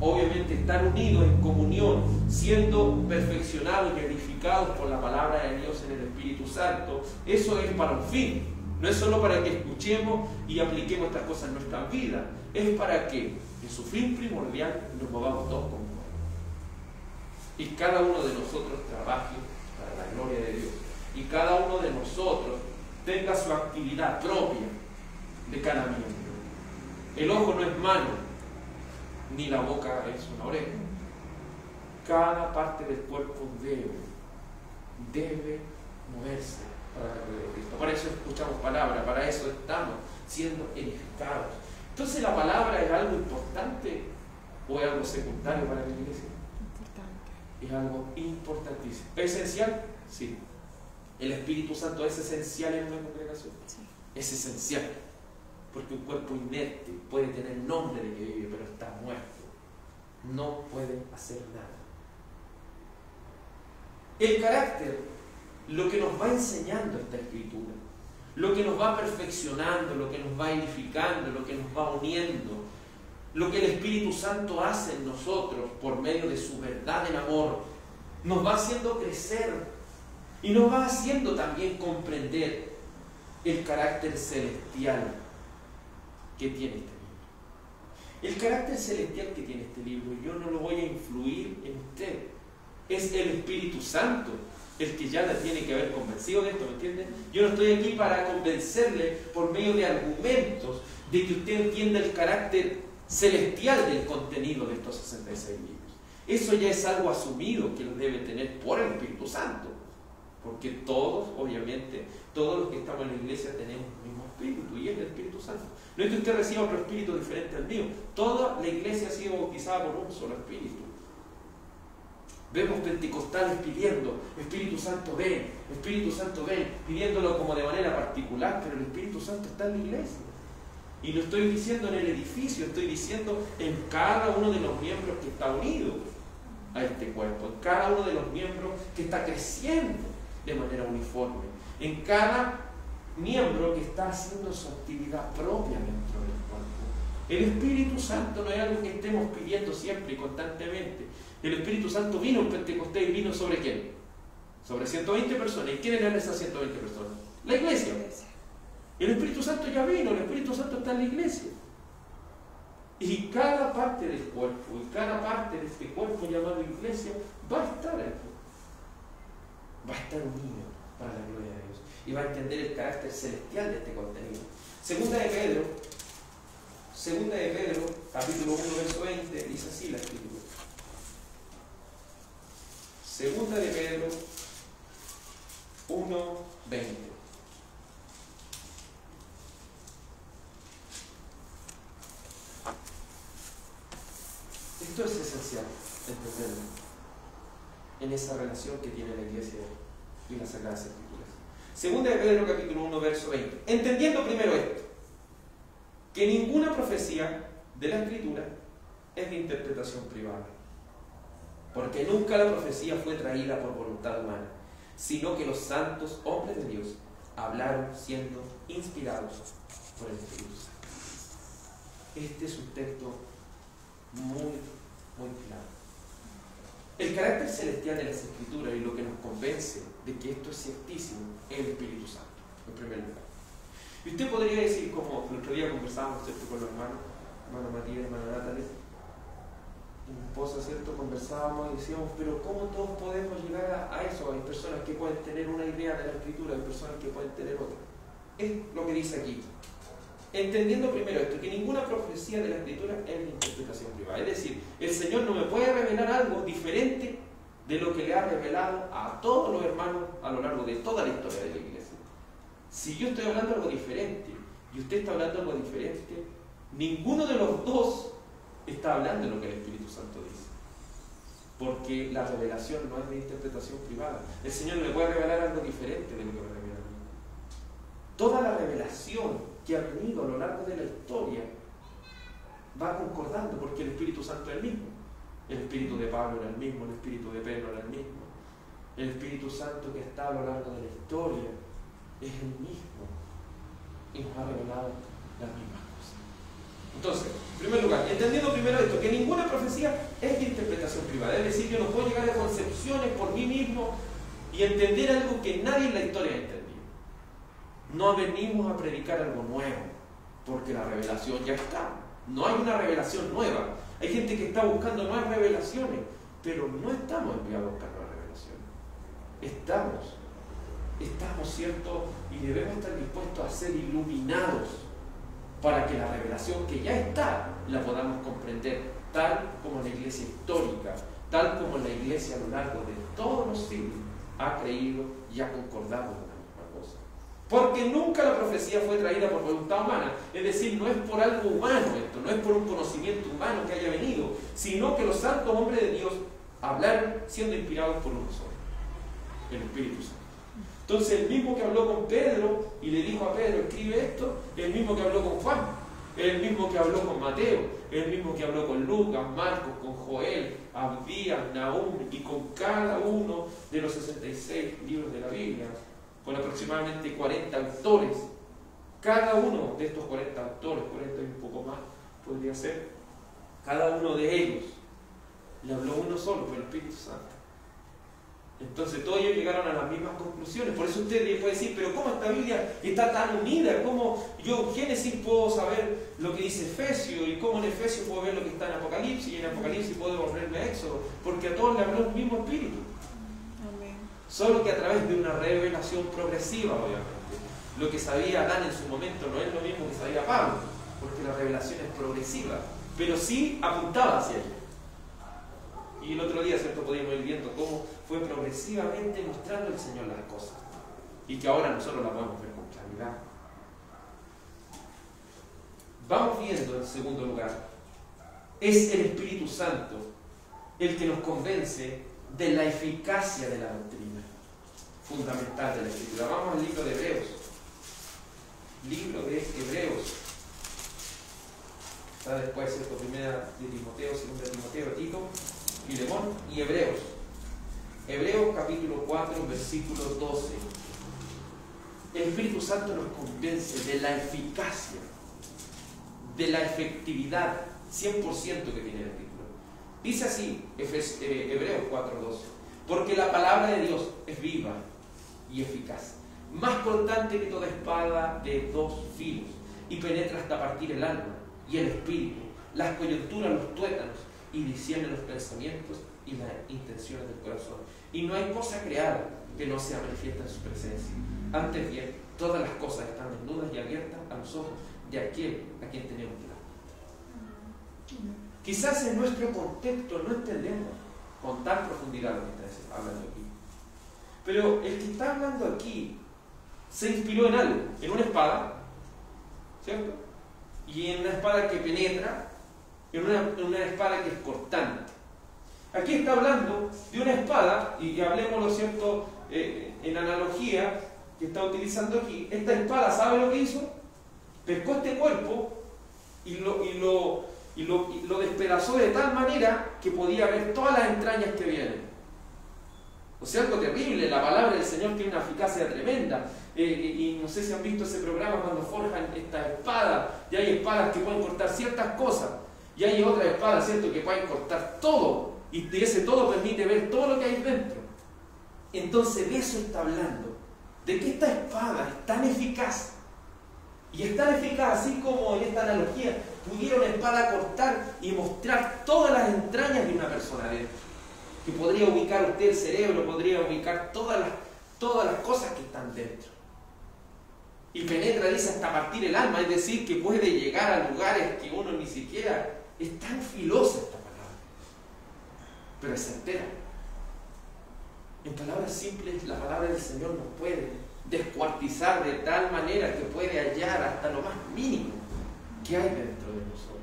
obviamente, estar unidos en comunión, siendo perfeccionados y edificados por la palabra de Dios en el Espíritu Santo, eso es para un fin. No es solo para que escuchemos y apliquemos estas cosas en nuestra vida, es para que en su fin primordial nos movamos todos como cuerpo. Y cada uno de nosotros trabaje para la gloria de Dios. Y cada uno de nosotros tenga su actividad propia de cada miembro. El ojo no es mano, ni la boca es una oreja. Cada parte del cuerpo debe moverse para la gloria de Cristo. Para eso escuchamos palabra, para eso estamos siendo edificados. Entonces la palabra es algo importante ¿O es algo secundario para la iglesia? Es algo importantísimo. ¿Es esencial? Sí. ¿El Espíritu Santo es esencial en una congregación? Sí. Es esencial. Porque un cuerpo inerte puede tener el nombre de que vive, pero está muerto. No puede hacer nada. El carácter, lo que nos va enseñando esta Escritura, lo que nos va perfeccionando, lo que nos va edificando, lo que nos va uniendo, lo que el Espíritu Santo hace en nosotros por medio de su verdad en amor, nos va haciendo crecer y nos va haciendo también comprender el carácter celestial que tiene este libro. El carácter celestial que tiene este libro, yo no lo voy a influir en usted. Es el Espíritu Santo el que ya la tiene que haber convencido de esto, ¿me entiende? Yo no estoy aquí para convencerle por medio de argumentos de que usted entienda el carácter celestial del contenido de estos 66 libros. Eso ya es algo asumido que lo debe tener por el Espíritu Santo. Porque todos, obviamente, todos los que estamos en la iglesia tenemos el mismo espíritu, y es el Espíritu Santo. No es que usted reciba otro espíritu diferente al mío. Toda la iglesia ha sido bautizada por un solo espíritu. Vemos pentecostales pidiendo, Espíritu Santo ven, pidiéndolo como de manera particular, pero el Espíritu Santo está en la iglesia. Y lo estoy diciendo en el edificio, estoy diciendo en cada uno de los miembros que está unido a este cuerpo, en cada uno de los miembros que está creciendo de manera uniforme, en cada miembro que está haciendo su actividad propia dentro del cuerpo. El Espíritu Santo no es algo que estemos pidiendo siempre y constantemente. El Espíritu Santo vino en Pentecostés y vino ¿sobre quién? Sobre 120 personas. ¿Y quiénes eran esas 120 personas? La iglesia. El Espíritu Santo ya vino, el Espíritu Santo está en la iglesia. Y cada parte del cuerpo, y cada parte de este cuerpo llamado iglesia, va a estar aquí. Va a estar unido para la gloria de Dios. Y va a entender el carácter celestial de este contenido. Segunda de Pedro, capítulo 1, verso 20, dice así la Escritura. Segunda de Pedro 1, 20. Esto es esencial entenderlo en esa relación que tiene la iglesia y las Sagradas Escrituras. Segunda de Pedro capítulo 1, verso 20. Entendiendo primero esto, que ninguna profecía de la Escritura es de interpretación privada, porque nunca la profecía fue traída por voluntad humana, sino que los santos hombres de Dios hablaron siendo inspirados por el Espíritu Santo. Este es un texto muy claro. El carácter celestial de las Escrituras y lo que nos convence de que esto es ciertísimo es el Espíritu Santo, en primer lugar. Y usted podría decir, como el otro día conversábamos, ¿cierto?, con los hermano Matías y hermana Natalia, y mi esposa, ¿cierto?, conversábamos y decíamos, pero ¿cómo todos podemos llegar a eso? Hay personas que pueden tener una idea de la Escritura, hay personas que pueden tener otra. Es lo que dice aquí. Entendiendo primero esto, que ninguna profecía de la Escritura es de interpretación privada. Es decir, el Señor no me puede revelar algo diferente de lo que le ha revelado a todos los hermanos a lo largo de toda la historia de la iglesia. Si yo estoy hablando algo diferente y usted está hablando algo diferente, ninguno de los dos está hablando de lo que el Espíritu Santo dice. Porque la revelación no es de interpretación privada. El Señor no le puede revelar algo diferente de lo que me revela a mí. Toda la revelación que ha venido a lo largo de la historia va concordando, porque el Espíritu Santo es el mismo. El Espíritu de Pablo era el mismo, el Espíritu de Pedro era el mismo. El Espíritu Santo que está a lo largo de la historia es el mismo y nos ha revelado las mismas cosas. Entonces, en primer lugar, entendiendo primero esto, que ninguna profecía es de interpretación privada. Es decir, yo no puedo llegar a concepciones por mí mismo y entender algo que nadie en la historia ha entendido. No venimos a predicar algo nuevo, porque la revelación ya está. No hay una revelación nueva. Hay gente que está buscando nuevas revelaciones, pero no estamos enviados a buscar nuevas revelaciones. Estamos, ¿cierto? Y debemos estar dispuestos a ser iluminados para que la revelación que ya está la podamos comprender, tal como la iglesia histórica, tal como la iglesia a lo largo de todos los siglos ha creído y ha concordado con la misma cosa. Porque nunca la profecía fue traída por voluntad humana. Es decir, no es por algo humano esto, no es por un conocimiento humano que haya venido, sino que los santos hombres de Dios hablaron siendo inspirados por uno solo, el Espíritu Santo. Entonces el mismo que habló con Pedro y le dijo a Pedro, escribe esto, es el mismo que habló con Juan, es el mismo que habló con Mateo, es el mismo que habló con Lucas, Marcos, con Joel, Abdías, Nahum y con cada uno de los 66 libros de la Biblia, con aproximadamente 40 autores. Cada uno de estos 40 autores, 40 y un poco más podría ser, cada uno de ellos le habló uno solo por el Espíritu Santo. Entonces todos ellos llegaron a las mismas conclusiones. Por eso usted puede decir, pero ¿cómo esta Biblia está tan unida? ¿Cómo yo en Génesis puedo saber lo que dice Efesios? ¿Y cómo en Efesios puedo ver lo que está en Apocalipsis? Y en Apocalipsis puedo volverme a Éxodo. Porque a todos le habló el mismo Espíritu. Amén. Solo que a través de una revelación progresiva, obviamente. Lo que sabía Adán en su momento no es lo mismo que sabía Pablo, porque la revelación es progresiva, pero sí apuntaba hacia ella. Y el otro día, ¿cierto?, podíamos ir viendo cómo fue progresivamente mostrando el Señor las cosas. Y que ahora nosotros las podemos ver con claridad. Vamos viendo, en segundo lugar, es el Espíritu Santo el que nos convence de la eficacia de la doctrina fundamental de la Escritura. Vamos al libro de Hebreos. Libro de Hebreos. Está después, ¿cierto?, primera de Timoteo, segunda de Timoteo, Tito, Filemón y Hebreos. Hebreos capítulo 4, versículo 12. El Espíritu Santo nos convence de la eficacia, de la efectividad 100% que tiene el Espíritu. Dice así, Hebreos 4, 12. Porque la palabra de Dios es viva y eficaz, más cortante que toda espada de dos filos, y penetra hasta partir el alma y el espíritu, las coyunturas, los tuétanos, y discierne los pensamientos y las intenciones del corazón. Y no hay cosa creada que no sea manifiesta en su presencia. Antes bien, todas las cosas están desnudas y abiertas a los ojos de aquel a quien tenemos que dar cuenta. Quizás en nuestro contexto no entendemos con tal profundidad lo que está hablando aquí. Pero el que está hablando aquí se inspiró en algo, en una espada, ¿cierto? Y en una espada que penetra, en una espada que es cortante. Aquí está hablando de una espada, y hablemoslo, ¿cierto?, en analogía que está utilizando aquí. Esta espada, ¿sabe lo que hizo? Pescó este cuerpo y lo despedazó de tal manera que podía ver todas las entrañas que vienen. O sea, algo terrible. La palabra del Señor tiene una eficacia tremenda. Y no sé si han visto ese programa cuando forjan esta espada, y hay espadas que pueden cortar ciertas cosas, y hay otras espadas, ¿cierto?, que pueden cortar todo, y ese todo permite ver todo lo que hay dentro. Entonces de eso está hablando, de que esta espada es tan eficaz, y es tan eficaz así como en esta analogía pudiera una espada cortar y mostrar todas las entrañas de una persona dentro, que podría ubicar usted el cerebro, podría ubicar todas las cosas que están dentro. Y penetra, dice, hasta partir el alma, es decir, que puede llegar a lugares que uno ni siquiera... Es tan filosa esta palabra, pero es certera. En palabras simples, la palabra del Señor nos puede descuartizar de tal manera que puede hallar hasta lo más mínimo que hay dentro de nosotros.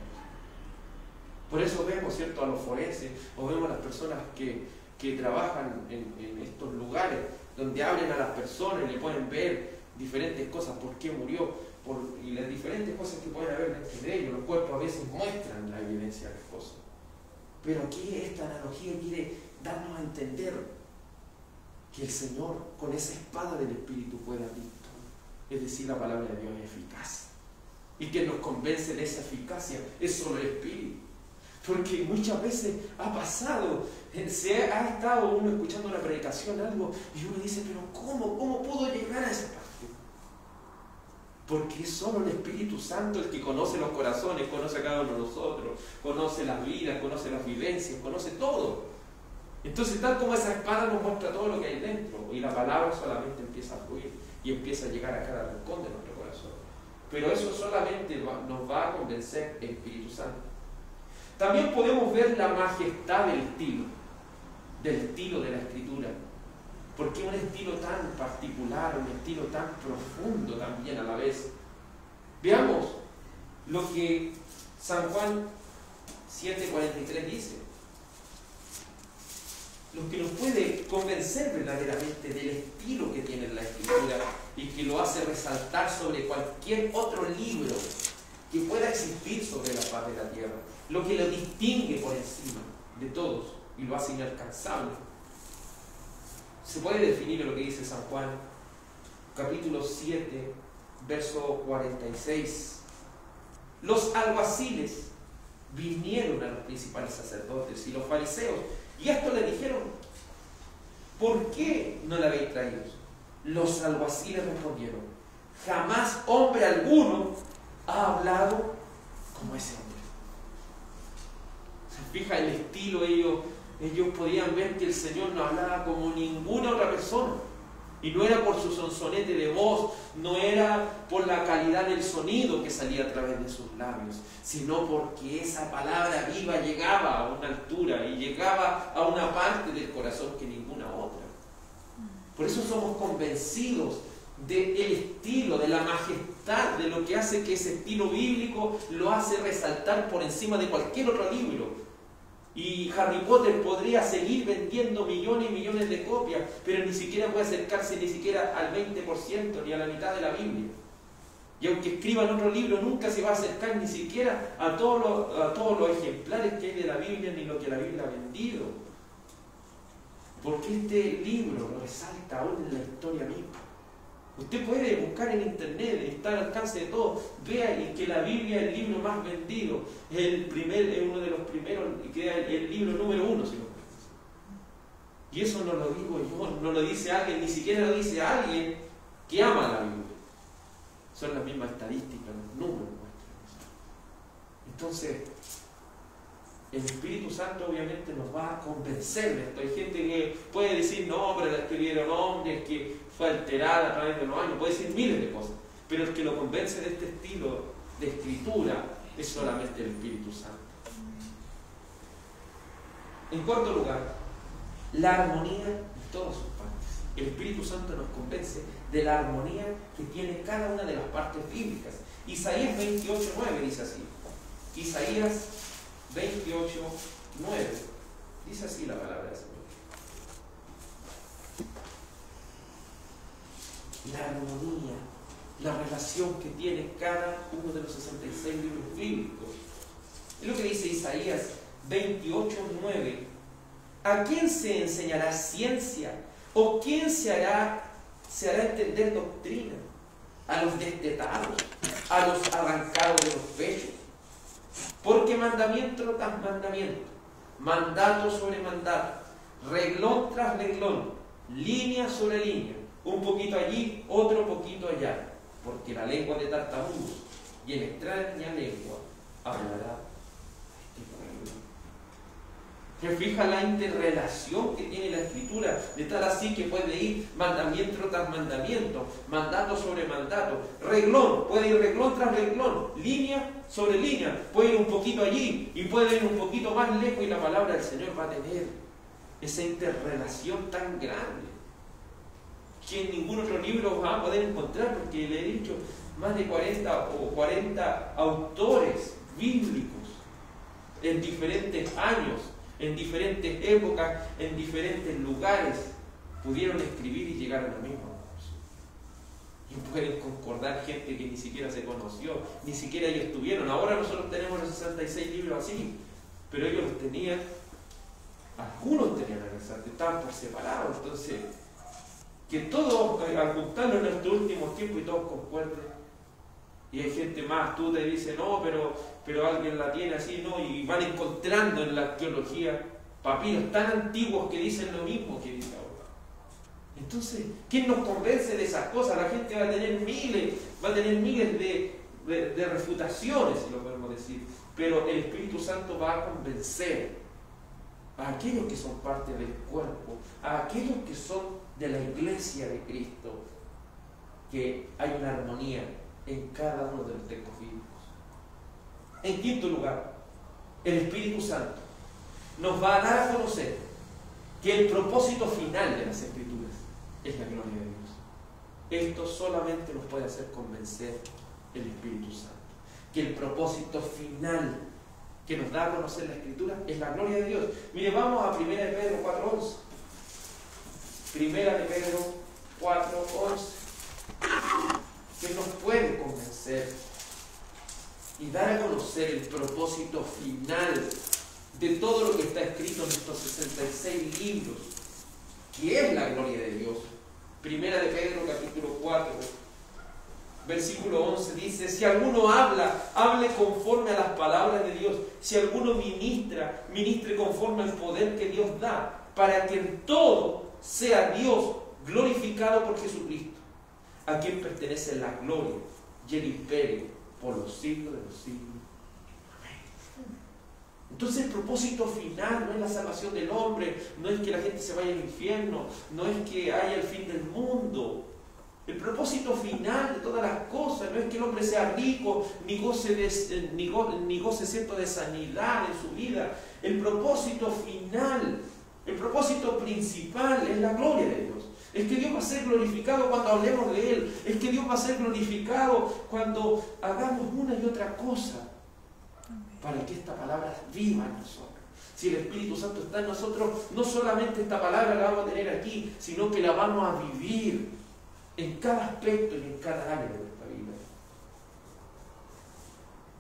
Por eso vemos, ¿cierto?, a los forenses, o vemos a las personas que trabajan en estos lugares, donde abren a las personas y le pueden ver diferentes cosas, por qué murió, y las diferentes cosas que pueden haber dentro de ellos. Los cuerpos a veces muestran la evidencia de las cosas. Pero aquí esta analogía quiere darnos a entender que el Señor con esa espada del Espíritu puede dar victoria. Es decir, la palabra de Dios es eficaz. Y que nos convence de esa eficacia es solo el Espíritu. Porque muchas veces ha pasado, ha estado uno escuchando una predicación, algo, y uno dice, pero ¿cómo puedo llegar a esa parte? Porque es solo el Espíritu Santo el que conoce los corazones, conoce a cada uno de nosotros, conoce las vidas, conoce las vivencias, conoce todo. Entonces, tal como esa espada nos muestra todo lo que hay dentro, y la palabra solamente empieza a fluir y empieza a llegar a cada rincón de nuestro corazón. Pero eso solamente nos va a convencer el Espíritu Santo. También podemos ver la majestad del estilo de la Escritura. porque es un estilo tan particular, un estilo tan profundo también a la vez. Veamos lo que San Juan 7:43 dice. Lo que nos puede convencer verdaderamente del estilo que tiene la Escritura y que lo hace resaltar sobre cualquier otro libro que pueda existir sobre la faz de la tierra. Lo que lo distingue por encima de todos y lo hace inalcanzable. Se puede definir lo que dice San Juan, capítulo 7, verso 46. Los alguaciles vinieron a los principales sacerdotes y los fariseos, y esto le dijeron: ¿por qué no la habéis traído? Los alguaciles respondieron: jamás hombre alguno ha hablado como ese hombre. Se fija el estilo, ellos podían ver que el Señor no hablaba como ninguna otra persona. Y no era por su sonsonete de voz, no era por la calidad del sonido que salía a través de sus labios, sino porque esa palabra viva llegaba a una altura y llegaba a una parte del corazón que ninguna otra. Por eso somos convencidos del estilo, de la majestad, de lo que hace que ese estilo bíblico lo hace resaltar por encima de cualquier otro libro. Y Harry Potter podría seguir vendiendo millones y millones de copias, pero ni siquiera puede acercarse ni siquiera al 20% ni a la mitad de la Biblia. Y aunque escriban otro libro, nunca se va a acercar ni siquiera a todos los ejemplares que hay de la Biblia, ni lo que la Biblia ha vendido. Porque este libro lo resalta aún en la historia misma. Usted puede buscar en internet, está al alcance de todos, vea que la Biblia es el libro más vendido, es uno de los primeros, que es el libro número 1, si lo parece. Y eso no lo digo yo, no lo dice alguien, ni siquiera lo dice alguien que ama la Biblia. Son las mismas estadísticas, los números muestran eso. Entonces, el Espíritu Santo obviamente nos va a convencer de esto. Hay gente que puede decir: no, pero la escribieron hombres, que fue alterada a través de los años, puede decir miles de cosas, pero el que lo convence de este estilo de escritura es solamente el Espíritu Santo. En cuarto lugar, la armonía en todas sus partes. El Espíritu Santo nos convence de la armonía que tiene cada una de las partes bíblicas. Isaías 28:9 dice así. Isaías 28:9 dice así la palabra del Señor. La armonía, la relación que tiene cada uno de los 66 libros bíblicos. Es lo que dice Isaías 28:9. ¿A quién se enseñará ciencia? ¿O quién se hará entender doctrina? A los destetados, a los arrancados de los pechos. Porque mandamiento tras mandamiento, mandato sobre mandato, reglón tras reglón, línea sobre línea, un poquito allí, otro poquito allá, porque la lengua de tartamudos y en extraña lengua hablará este pueblo. ¿Se fija la interrelación que tiene la Escritura? De tal así que puede ir mandamiento tras mandamiento, mandato sobre mandato, reglón, puede ir reglón tras reglón, línea sobre línea, puede ir un poquito allí y puede ir un poquito más lejos, y la palabra del Señor va a tener esa interrelación tan grande que en ningún otro libro va a poder encontrar, porque le he dicho, más de 40 autores bíblicos en diferentes años, en diferentes épocas, en diferentes lugares, pudieron escribir y llegar a la misma conclusión. Y pueden concordar gente que ni siquiera se conoció, ni siquiera ellos tuvieron. Ahora nosotros tenemos los 66 libros así, pero ellos los tenían, algunos tenían alcanzante, estaban por separado. Entonces, que todos, al juntarlo en estos últimos tiempos y todos concuerden. Y hay gente más astuta y dice: no, pero alguien la tiene así, ¿no? Y van encontrando en la arqueología papiros tan antiguos que dicen lo mismo que dice ahora. Entonces, ¿quién nos convence de esas cosas? La gente va a tener miles de refutaciones, si lo podemos decir. Pero el Espíritu Santo va a convencer a aquellos que son parte del cuerpo, a aquellos que son de la iglesia de Cristo, que hay una armonía en cada uno de los textos bíblicos. En quinto lugar, el Espíritu Santo nos va a dar a conocer que el propósito final de las Escrituras es la gloria de Dios. Esto solamente nos puede hacer convencer el Espíritu Santo, que el propósito final que nos da a conocer la Escritura es la gloria de Dios. Mire, vamos a 1 de Pedro 4:11. 1 de Pedro 4:11, que nos puede convencer y dar a conocer el propósito final de todo lo que está escrito en estos 66 libros, que es la gloria de Dios. 1 de Pedro capítulo 4, versículo 11 dice: si alguno habla, hable conforme a las palabras de Dios. Si alguno ministra, ministre conforme al poder que Dios da, para que en todo sea Dios glorificado por Jesucristo, a quien pertenece la gloria y el imperio por los siglos de los siglos. Entonces el propósito final no es la salvación del hombre, no es que la gente se vaya al infierno, no es que haya el fin del mundo. El propósito final de todas las cosas no es que el hombre sea rico, ni goce cierto de sanidad en su vida. El propósito final, el propósito principal es la gloria de Dios. Es que Dios va a ser glorificado cuando hablemos de Él. Es que Dios va a ser glorificado cuando hagamos una y otra cosa, para que esta palabra viva en nosotros. Si el Espíritu Santo está en nosotros, no solamente esta palabra la vamos a tener aquí, sino que la vamos a vivir en cada aspecto y en cada área de nuestra vida.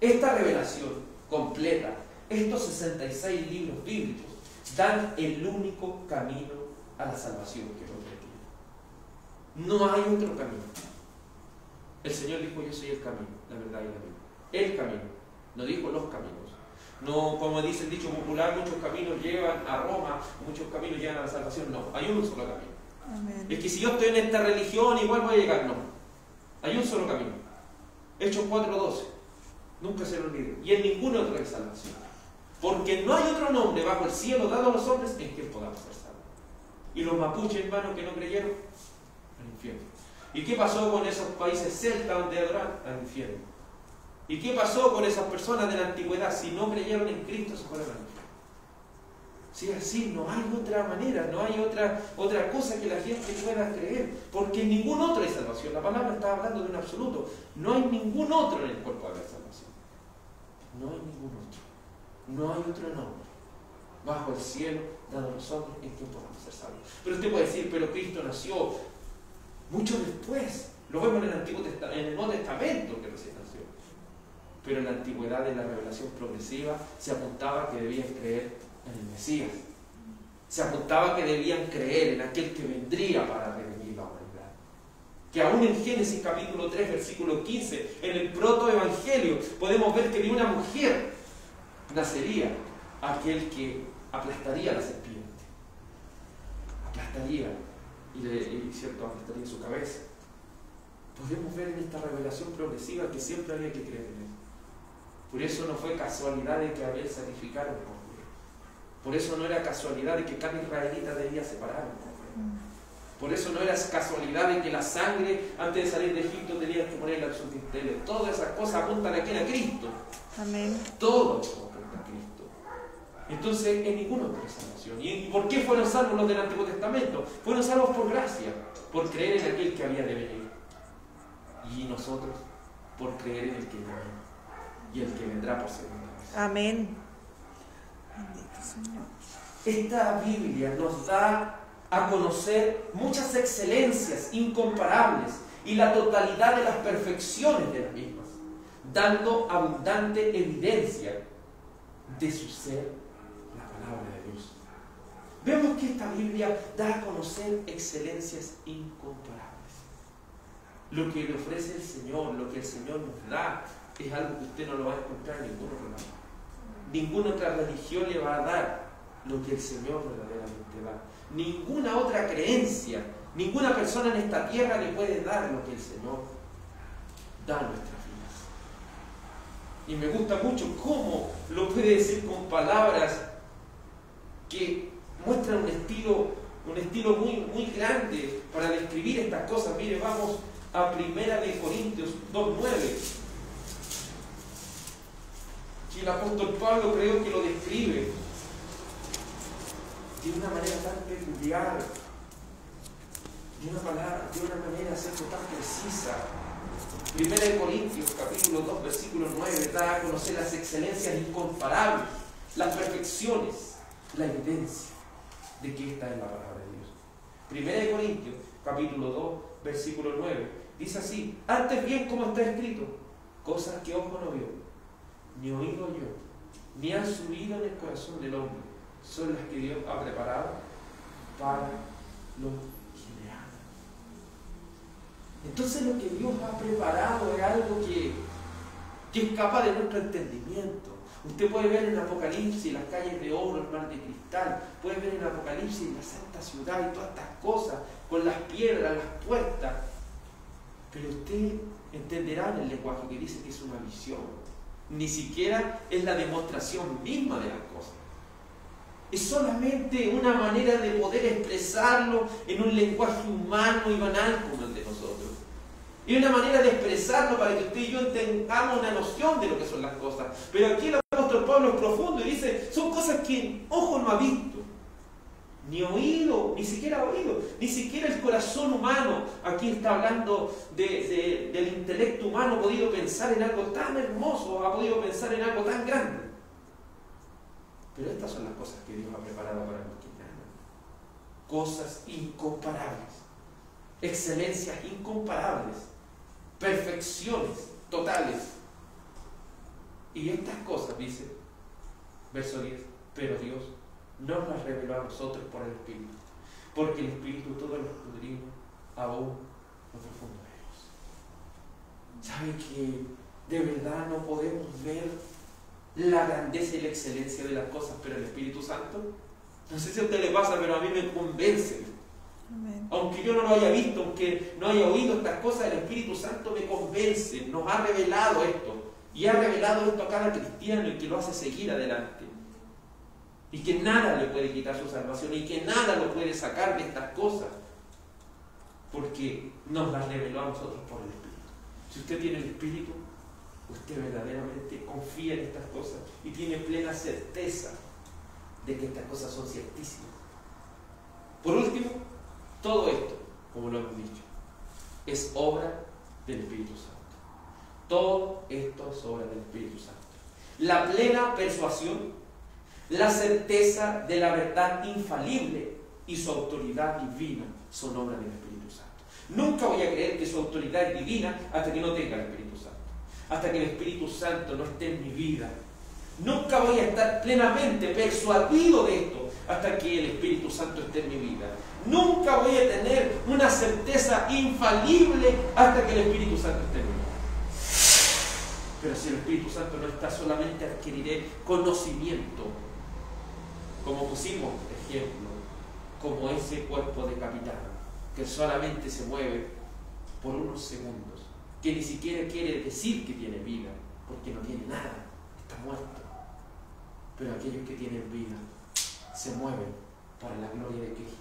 Esta revelación completa, estos 66 libros bíblicos, dan el único camino a la salvación que el hombre tiene. No hay otro camino. El Señor dijo: yo soy el camino, la verdad y la vida. El camino. No dijo los caminos. No, como dice el dicho popular, muchos caminos llevan a Roma, muchos caminos llevan a la salvación. No, hay un solo camino. Amén. Es que si yo estoy en esta religión, igual voy a llegar. No. Hay un solo camino. Hechos 4:12. Nunca se lo olvide. Y en ninguna otra hay salvación. Porque no hay otro nombre bajo el cielo dado a los hombres en que podamos ser salvos. Y los mapuches, hermanos, que no creyeron, al infierno. ¿Y qué pasó con esos países celtas donde adoran? Al infierno. ¿Y qué pasó con esas personas de la antigüedad? Si no creyeron en Cristo, se fueron al infierno. Si es así, no hay otra manera, no hay otra cosa que la gente pueda creer, porque en ningún otro hay salvación. La palabra está hablando de un absoluto. No hay ningún otro en el cual pueda haber salvación. No hay ningún otro. No hay otro nombre bajo el cielo dado a los hombres en que podamos ser salvos. Pero usted puede decir: pero Cristo nació mucho después. Lo vemos en el Nuevo Testamento que recién nació. Pero en la antigüedad, de la revelación progresiva, se apuntaba que debían creer en el Mesías. Se apuntaba que debían creer en aquel que vendría para redimir la humanidad. Que aún en Génesis capítulo 3, versículo 15, en el protoevangelio, podemos ver que de una mujer nacería aquel que aplastaría a la serpiente. Aplastaría aplastaría su cabeza. Podemos ver en esta revelación progresiva que siempre había que creer en él. Por eso no fue casualidad de que Abel sacrificara un cordero. Por eso no era casualidad de que cada israelita debía separar un cordero. Por eso no era casualidad de que la sangre, antes de salir de Egipto, tenías que ponerla en sus dinteles. Todas esas cosas apuntan a quién, a Cristo. Amén. Todo apunta a Cristo. Entonces, en ninguna otra salvación. ¿Y por qué fueron salvos los del Antiguo Testamento? Fueron salvos por gracia, por creer en aquel que había de venir. Y nosotros, por creer en el que viene y el que vendrá por segunda vez. Amén. Bendito Señor. Esta Biblia nos da a conocer muchas excelencias incomparables y la totalidad de las perfecciones de las mismas, dando abundante evidencia de su ser, la palabra de Dios. Vemos que esta Biblia da a conocer excelencias incomparables. Lo que le ofrece el Señor, lo que el Señor nos da, es algo que usted no lo va a encontrar en ningún otro lado. Ninguna otra religión le va a dar lo que el Señor verdaderamente da. Ninguna otra creencia, ninguna persona en esta tierra le puede dar lo que el Señor da a nuestras vidas. Y me gusta mucho cómo lo puede decir con palabras que muestran un estilo muy, muy grande para describir estas cosas. Mire, vamos a 1 Corintios 2:9. Que el apóstol Pablo creo que lo describe de una manera tan peculiar. de una manera ¿cierto?, tan precisa. 1 Corintios capítulo 2 versículo 9 da a conocer las excelencias incomparables, las perfecciones, la evidencia de que esta es la palabra de Dios. 1 Corintios capítulo 2 versículo 9 dice así: antes bien, como está escrito, cosas que ojo no vio, ni oído oyó, ni han subido en el corazón del hombre, son las que Dios ha preparado para los que le aman. Entonces lo que Dios ha preparado es algo que escapa de nuestro entendimiento. Usted puede ver en Apocalipsis las calles de oro, el mar de cristal, puede ver en Apocalipsis la santa ciudad y todas estas cosas, con las piedras, las puertas, pero usted entenderá en el lenguaje que dice que es una visión. Ni siquiera es la demostración misma de las cosas. Es solamente una manera de poder expresarlo en un lenguaje humano y banal como el de nosotros. Y una manera de expresarlo para que usted y yo tengamos una noción de lo que son las cosas. Pero aquí el apóstol Pablo es profundo y dice, son cosas que ojo no ha visto, ni oído, ni siquiera oído, ni siquiera el corazón humano, aquí está hablando del intelecto humano, ha podido pensar en algo tan hermoso, ha podido pensar en algo tan grande. Pero estas son las cosas que Dios ha preparado para los que le aman. Cosas incomparables, excelencias incomparables, perfecciones totales. Y estas cosas, dice, verso 10, pero Dios nos las reveló a nosotros por el Espíritu, porque el Espíritu todo lo escudriña aún lo profundo de Dios. ¿Sabe que de verdad no podemos ver la grandeza y la excelencia de las cosas, pero el Espíritu Santo? No sé si a usted le pasa, pero a mí me convence. Amén. Aunque yo no lo haya visto, aunque no haya oído estas cosas, el Espíritu Santo me convence, nos ha revelado esto, y ha revelado esto a cada cristiano y que lo hace seguir adelante. Y que nada le puede quitar su salvación y que nada lo puede sacar de estas cosas, porque nos las reveló a nosotros por el Espíritu. Si usted tiene el Espíritu, usted verdaderamente confía en estas cosas y tiene plena certeza de que estas cosas son ciertísimas. Por último, todo esto, como lo hemos dicho, es obra del Espíritu Santo. Todo esto es obra del Espíritu Santo. La plena persuasión, la certeza de la verdad infalible y su autoridad divina son obra del Espíritu Santo. Nunca voy a creer que su autoridad es divina hasta que no tenga el Espíritu Santo. Hasta que el Espíritu Santo no esté en mi vida. Nunca voy a estar plenamente persuadido de esto hasta que el Espíritu Santo esté en mi vida. Nunca voy a tener una certeza infalible hasta que el Espíritu Santo esté en mi vida. Pero si el Espíritu Santo no está, solamente adquiriré conocimiento, como pusimos ejemplo, como ese cuerpo decapitado, que solamente se mueve por unos segundos, que ni siquiera quiere decir que tiene vida, porque no tiene nada, está muerto. Pero aquellos que tienen vida se mueven para la gloria de Cristo,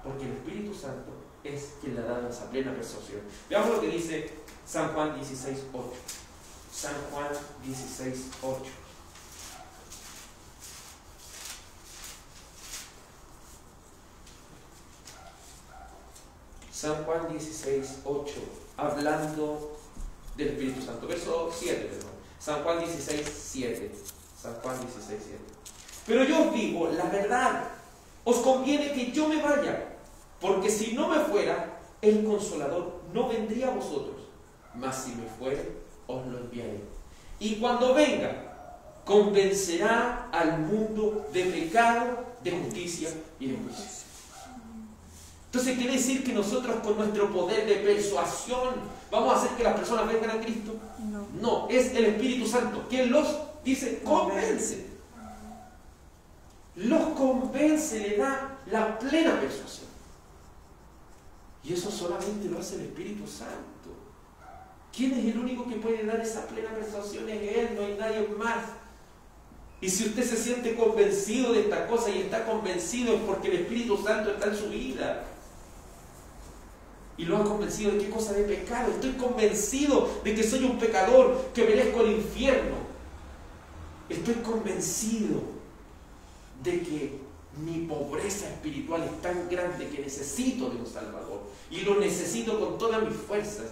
porque el Espíritu Santo es quien le ha dado esa plena persuasión. Veamos lo que dice San Juan 16:8. San Juan 16:8. San Juan 16:8, hablando del Espíritu Santo. Verso 7, perdón. San Juan 16:7. San Juan 16:7. Pero yo os digo la verdad, os conviene que yo me vaya, porque si no me fuera, el Consolador no vendría a vosotros, mas si me fuere, os lo enviaré. Y cuando venga, convencerá al mundo de pecado, de justicia y de juicio. Entonces quiere decir que nosotros con nuestro poder de persuasión vamos a hacer que las personas vengan a Cristo. No, es el Espíritu Santo quien los dice, convence. Los convence, le da la plena persuasión. Y eso solamente lo hace el Espíritu Santo. ¿Quién es el único que puede dar esa plena persuasión? Es Él, no hay nadie más. Y si usted se siente convencido de esta cosa y está convencido, es porque el Espíritu Santo está en su vida. Y lo ha convencido de qué cosa, de pecado. Estoy convencido de que soy un pecador, que merezco el infierno. Estoy convencido de que Mi pobreza espiritual es tan grande que necesito de un Salvador. Y lo necesito con todas mis fuerzas.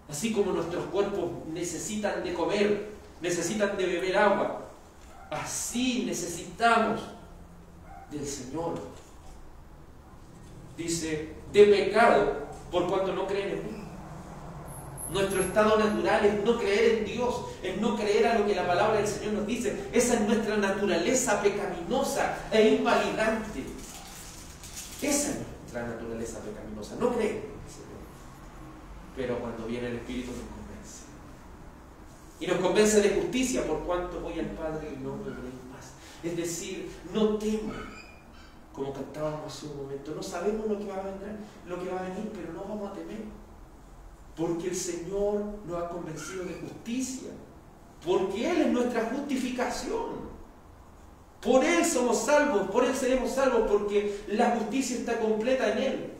Así como nuestros cuerpos necesitan de comer, necesitan de beber agua, así necesitamos del Señor. Dice, de pecado, por cuanto no creen en mí. Nuestro estado natural es no creer en Dios, es no creer a lo que la palabra del Señor nos dice. Esa es nuestra naturaleza pecaminosa e invalidante. Esa es nuestra naturaleza pecaminosa, no creer en el Señor. Pero cuando viene el Espíritu nos convence. Y nos convence de justicia, por cuanto voy al Padre y no me veréis más. Es decir, no temo, como cantábamos hace un momento, no sabemos lo que va a venir, pero no vamos a temer. Porque el Señor nos ha convencido de justicia. Porque Él es nuestra justificación. Por Él somos salvos, por Él seremos salvos, porque la justicia está completa en Él.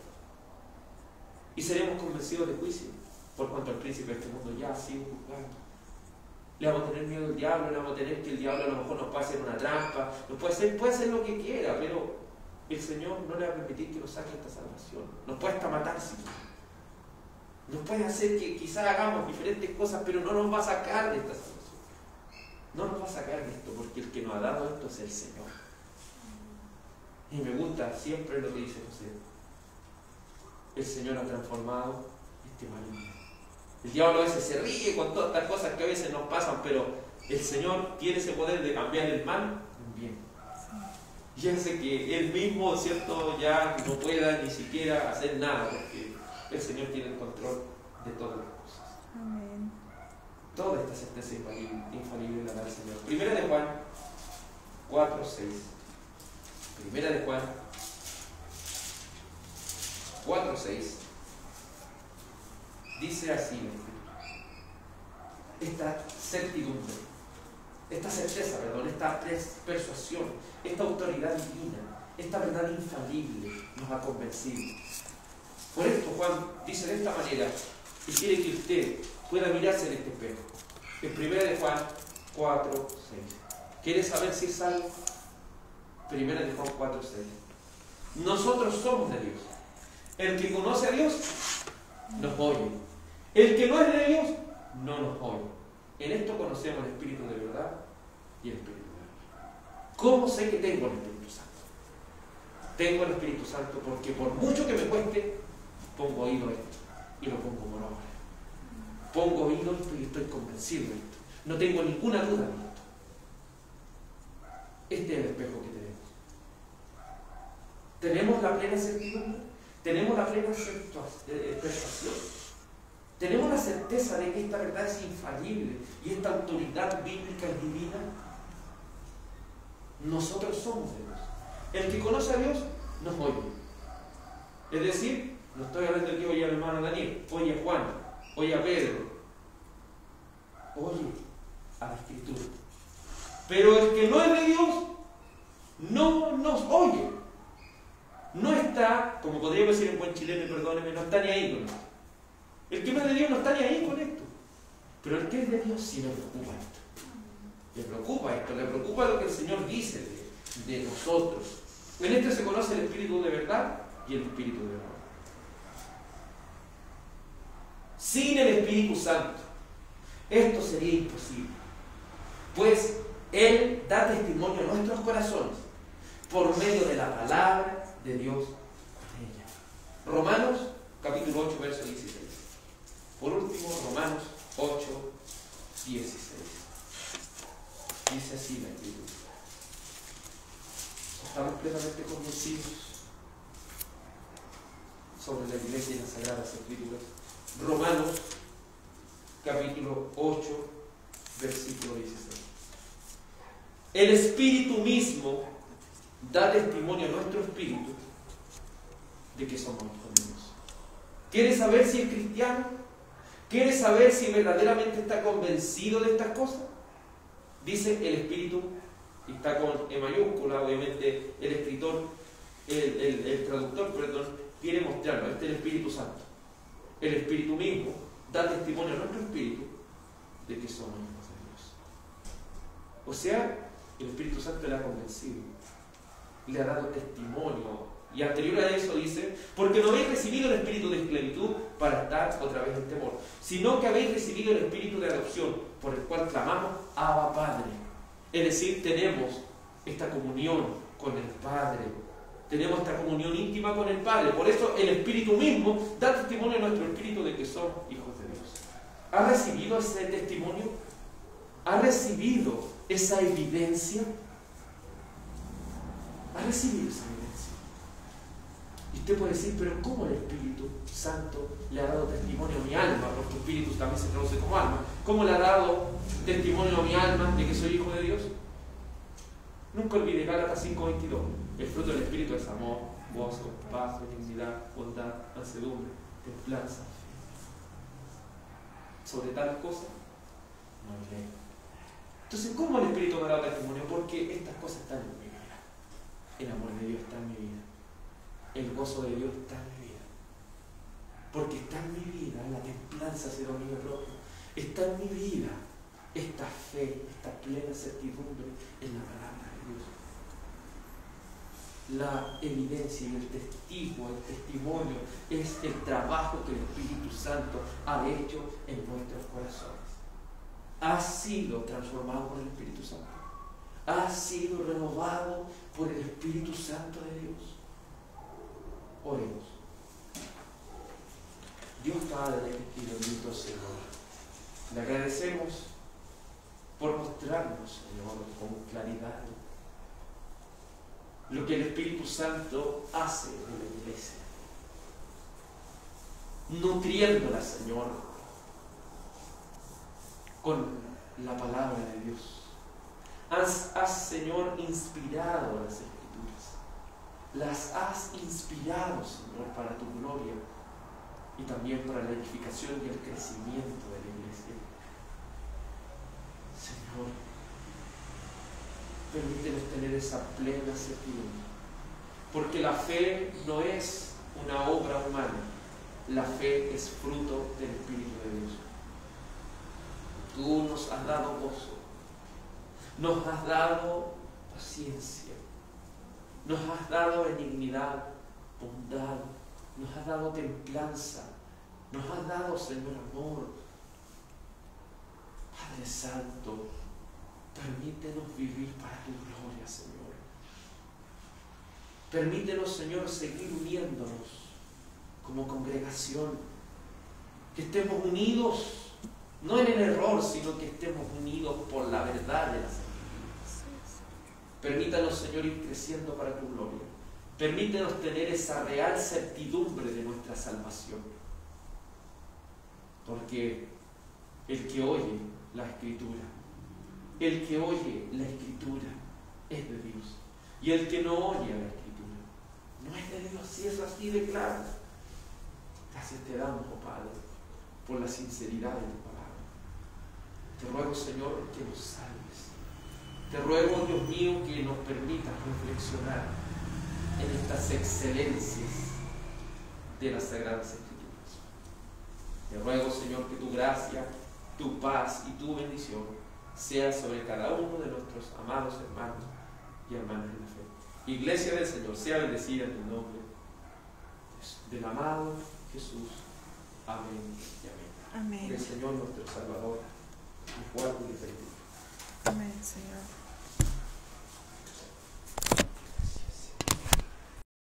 Y seremos convencidos de juicio, por cuanto el príncipe de este mundo ya ha sido juzgado. Le vamos a tener miedo al diablo, le vamos a tener que el diablo a lo mejor nos puede hacer una trampa, puede hacer lo que quiera, pero el Señor no le va a permitir que nos saque esta salvación. Nos puede hasta matar si quiere. Nos puede hacer que quizás hagamos diferentes cosas, pero no nos va a sacar de esta salvación. No nos va a sacar de esto, porque el que nos ha dado esto es el Señor. Y me gusta siempre lo que dice José. El Señor ha transformado este mal en bien. El diablo a veces se ríe con todas estas cosas que a veces nos pasan, pero el Señor tiene ese poder de cambiar el mal en bien. Y hace que Él mismo, ¿cierto?, ya no pueda ni siquiera hacer nada, porque el Señor tiene el control de todas las cosas. Amén. Toda esta certeza infalible la da el Señor. Primera de Juan 4:6. Primera de Juan 4:6. Dice así esta certidumbre, esta certeza, esta persuasión, esta autoridad divina, esta verdad infalible nos ha convencido. Por esto Juan dice de esta manera, y quiere que usted pueda mirarse en este espejo. En primera de Juan 4:6. ¿Quiere saber si es salvo? Primera de Juan 4:6. Nosotros somos de Dios. El que conoce a Dios nos oye. El que no es de Dios no nos oye. En esto conocemos el Espíritu de verdad y el Espíritu de verdad. ¿Cómo sé que tengo el Espíritu Santo? Tengo el Espíritu Santo porque por mucho que me cueste, pongo oído a esto y lo pongo por obra. Pongo oído a esto y estoy convencido de esto. No tengo ninguna duda de esto. Este es el espejo que tenemos. ¿Tenemos la plena certidumbre? ¿Tenemos la plena persuasión? ¿Tenemos la certeza de que esta verdad es infalible y esta autoridad bíblica es divina? Nosotros somos de Dios. El que conoce a Dios nos oye. Es decir, no estoy hablando de que oye al hermano Daniel, oye a Juan, oye a Pedro, oye a la Escritura. Pero el que no es de Dios no nos oye. No está, como podríamos decir en buen chileno, perdónenme, no está ni ahí con esto. El que no es de Dios no está ni ahí con esto. Pero el que es de Dios sí le preocupa esto. Le preocupa esto, le preocupa lo que el Señor dice de nosotros. En esto se conoce el Espíritu de verdad y el Espíritu de verdad. Sin el Espíritu Santo, esto sería imposible. Pues Él da testimonio a nuestros corazones por medio de la palabra de Dios en ella. Romanos capítulo 8, verso 16. Por último, Romanos 8, 16. Dice así la Escritura. Estamos plenamente convencidos sobre la Iglesia y las Sagradas Escrituras. Romanos capítulo 8, versículo 16. El Espíritu mismo da testimonio a nuestro espíritu de que somos hijos de Dios. ¿Quieres saber si es cristiano? ¿Quieres saber si verdaderamente está convencido de estas cosas? Dice el Espíritu, y está con E mayúscula, obviamente el escritor, el traductor, perdón, quiere mostrarlo. Este es el Espíritu Santo. El Espíritu mismo da testimonio a nuestro espíritu de que somos hijos de Dios. O sea, el Espíritu Santo le ha convencido le ha dado testimonio. Y anterior a eso dice, porque no habéis recibido el espíritu de esclavitud para estar otra vez en temor, sino que habéis recibido el espíritu de adopción, por el cual clamamos, Abba Padre. Es decir, tenemos esta comunión con el Padre. Tenemos esta comunión íntima con el Padre. Por eso el Espíritu mismo da testimonio a nuestro espíritu de que somos hijos de Dios. ¿Ha recibido ese testimonio? ¿Ha recibido esa evidencia? ¿Ha recibido esa evidencia? Y usted puede decir, pero ¿cómo el Espíritu Santo le ha dado testimonio a mi alma? Porque espíritu también se traduce como alma. ¿Cómo le ha dado testimonio a mi alma de que soy hijo de Dios? Nunca olvide Gálatas 5:22. El fruto del Espíritu es amor, gozo, paz, benignidad, bondad, mansedumbre, templanza. Sobre tales cosas no hay ley. Entonces, ¿cómo el Espíritu me ha dado testimonio? Porque estas cosas están en mi vida. El amor de Dios está en mi vida. El gozo de Dios está en mi vida. Porque está en mi vida la templanza hacia dominio propio. Está en mi vida esta fe, esta plena certidumbre en la palabra de Dios. La evidencia y el testigo, el testimonio es el trabajo que el Espíritu Santo ha hecho en nuestros corazones. Ha sido transformado por el Espíritu Santo. Ha sido renovado por el Espíritu Santo de Dios. Oremos. Dios Padre y bendito Señor, le agradecemos por mostrarnos, Señor, con claridad lo que el Espíritu Santo hace en la iglesia, nutriéndola, Señor, con la palabra de Dios. Has, Señor, inspirado las Escrituras. Las has inspirado, Señor, para tu gloria y también para la edificación y el crecimiento de la iglesia. Señor, permítenos tener esa plena certidumbre, porque la fe no es una obra humana, la fe es fruto del Espíritu de Dios. Tú nos has dado gozo, nos has dado paciencia, nos has dado benignidad, bondad, nos has dado templanza, nos has dado, Señor, amor. Padre Santo, permítenos vivir para tu gloria, Señor. Permítenos, Señor, seguir uniéndonos como congregación, que estemos unidos, no en el error, sino que estemos unidos por la verdad de las Escrituras. Permítanos, Señor, ir creciendo para tu gloria. Permítenos tener esa real certidumbre de nuestra salvación. Porque el que oye la Escritura, el que oye la Escritura es de Dios. Y el que no oye la Escritura no es de Dios. Si es así de claro. Gracias te damos, oh Padre, por la sinceridad de tu palabra. Te ruego, Señor, que nos salves. Te ruego, Dios mío, que nos permitas reflexionar en estas excelencias de las Sagradas Escrituras. Te ruego, Señor, que tu gracia, tu paz y tu bendición sea sobre cada uno de nuestros amados hermanos y hermanas en la fe. Iglesia del Señor, sea bendecida en el nombre del amado Jesús. Amén y amén. Amén. El Señor nuestro Salvador, y guarde y bendiga. Amén, Señor.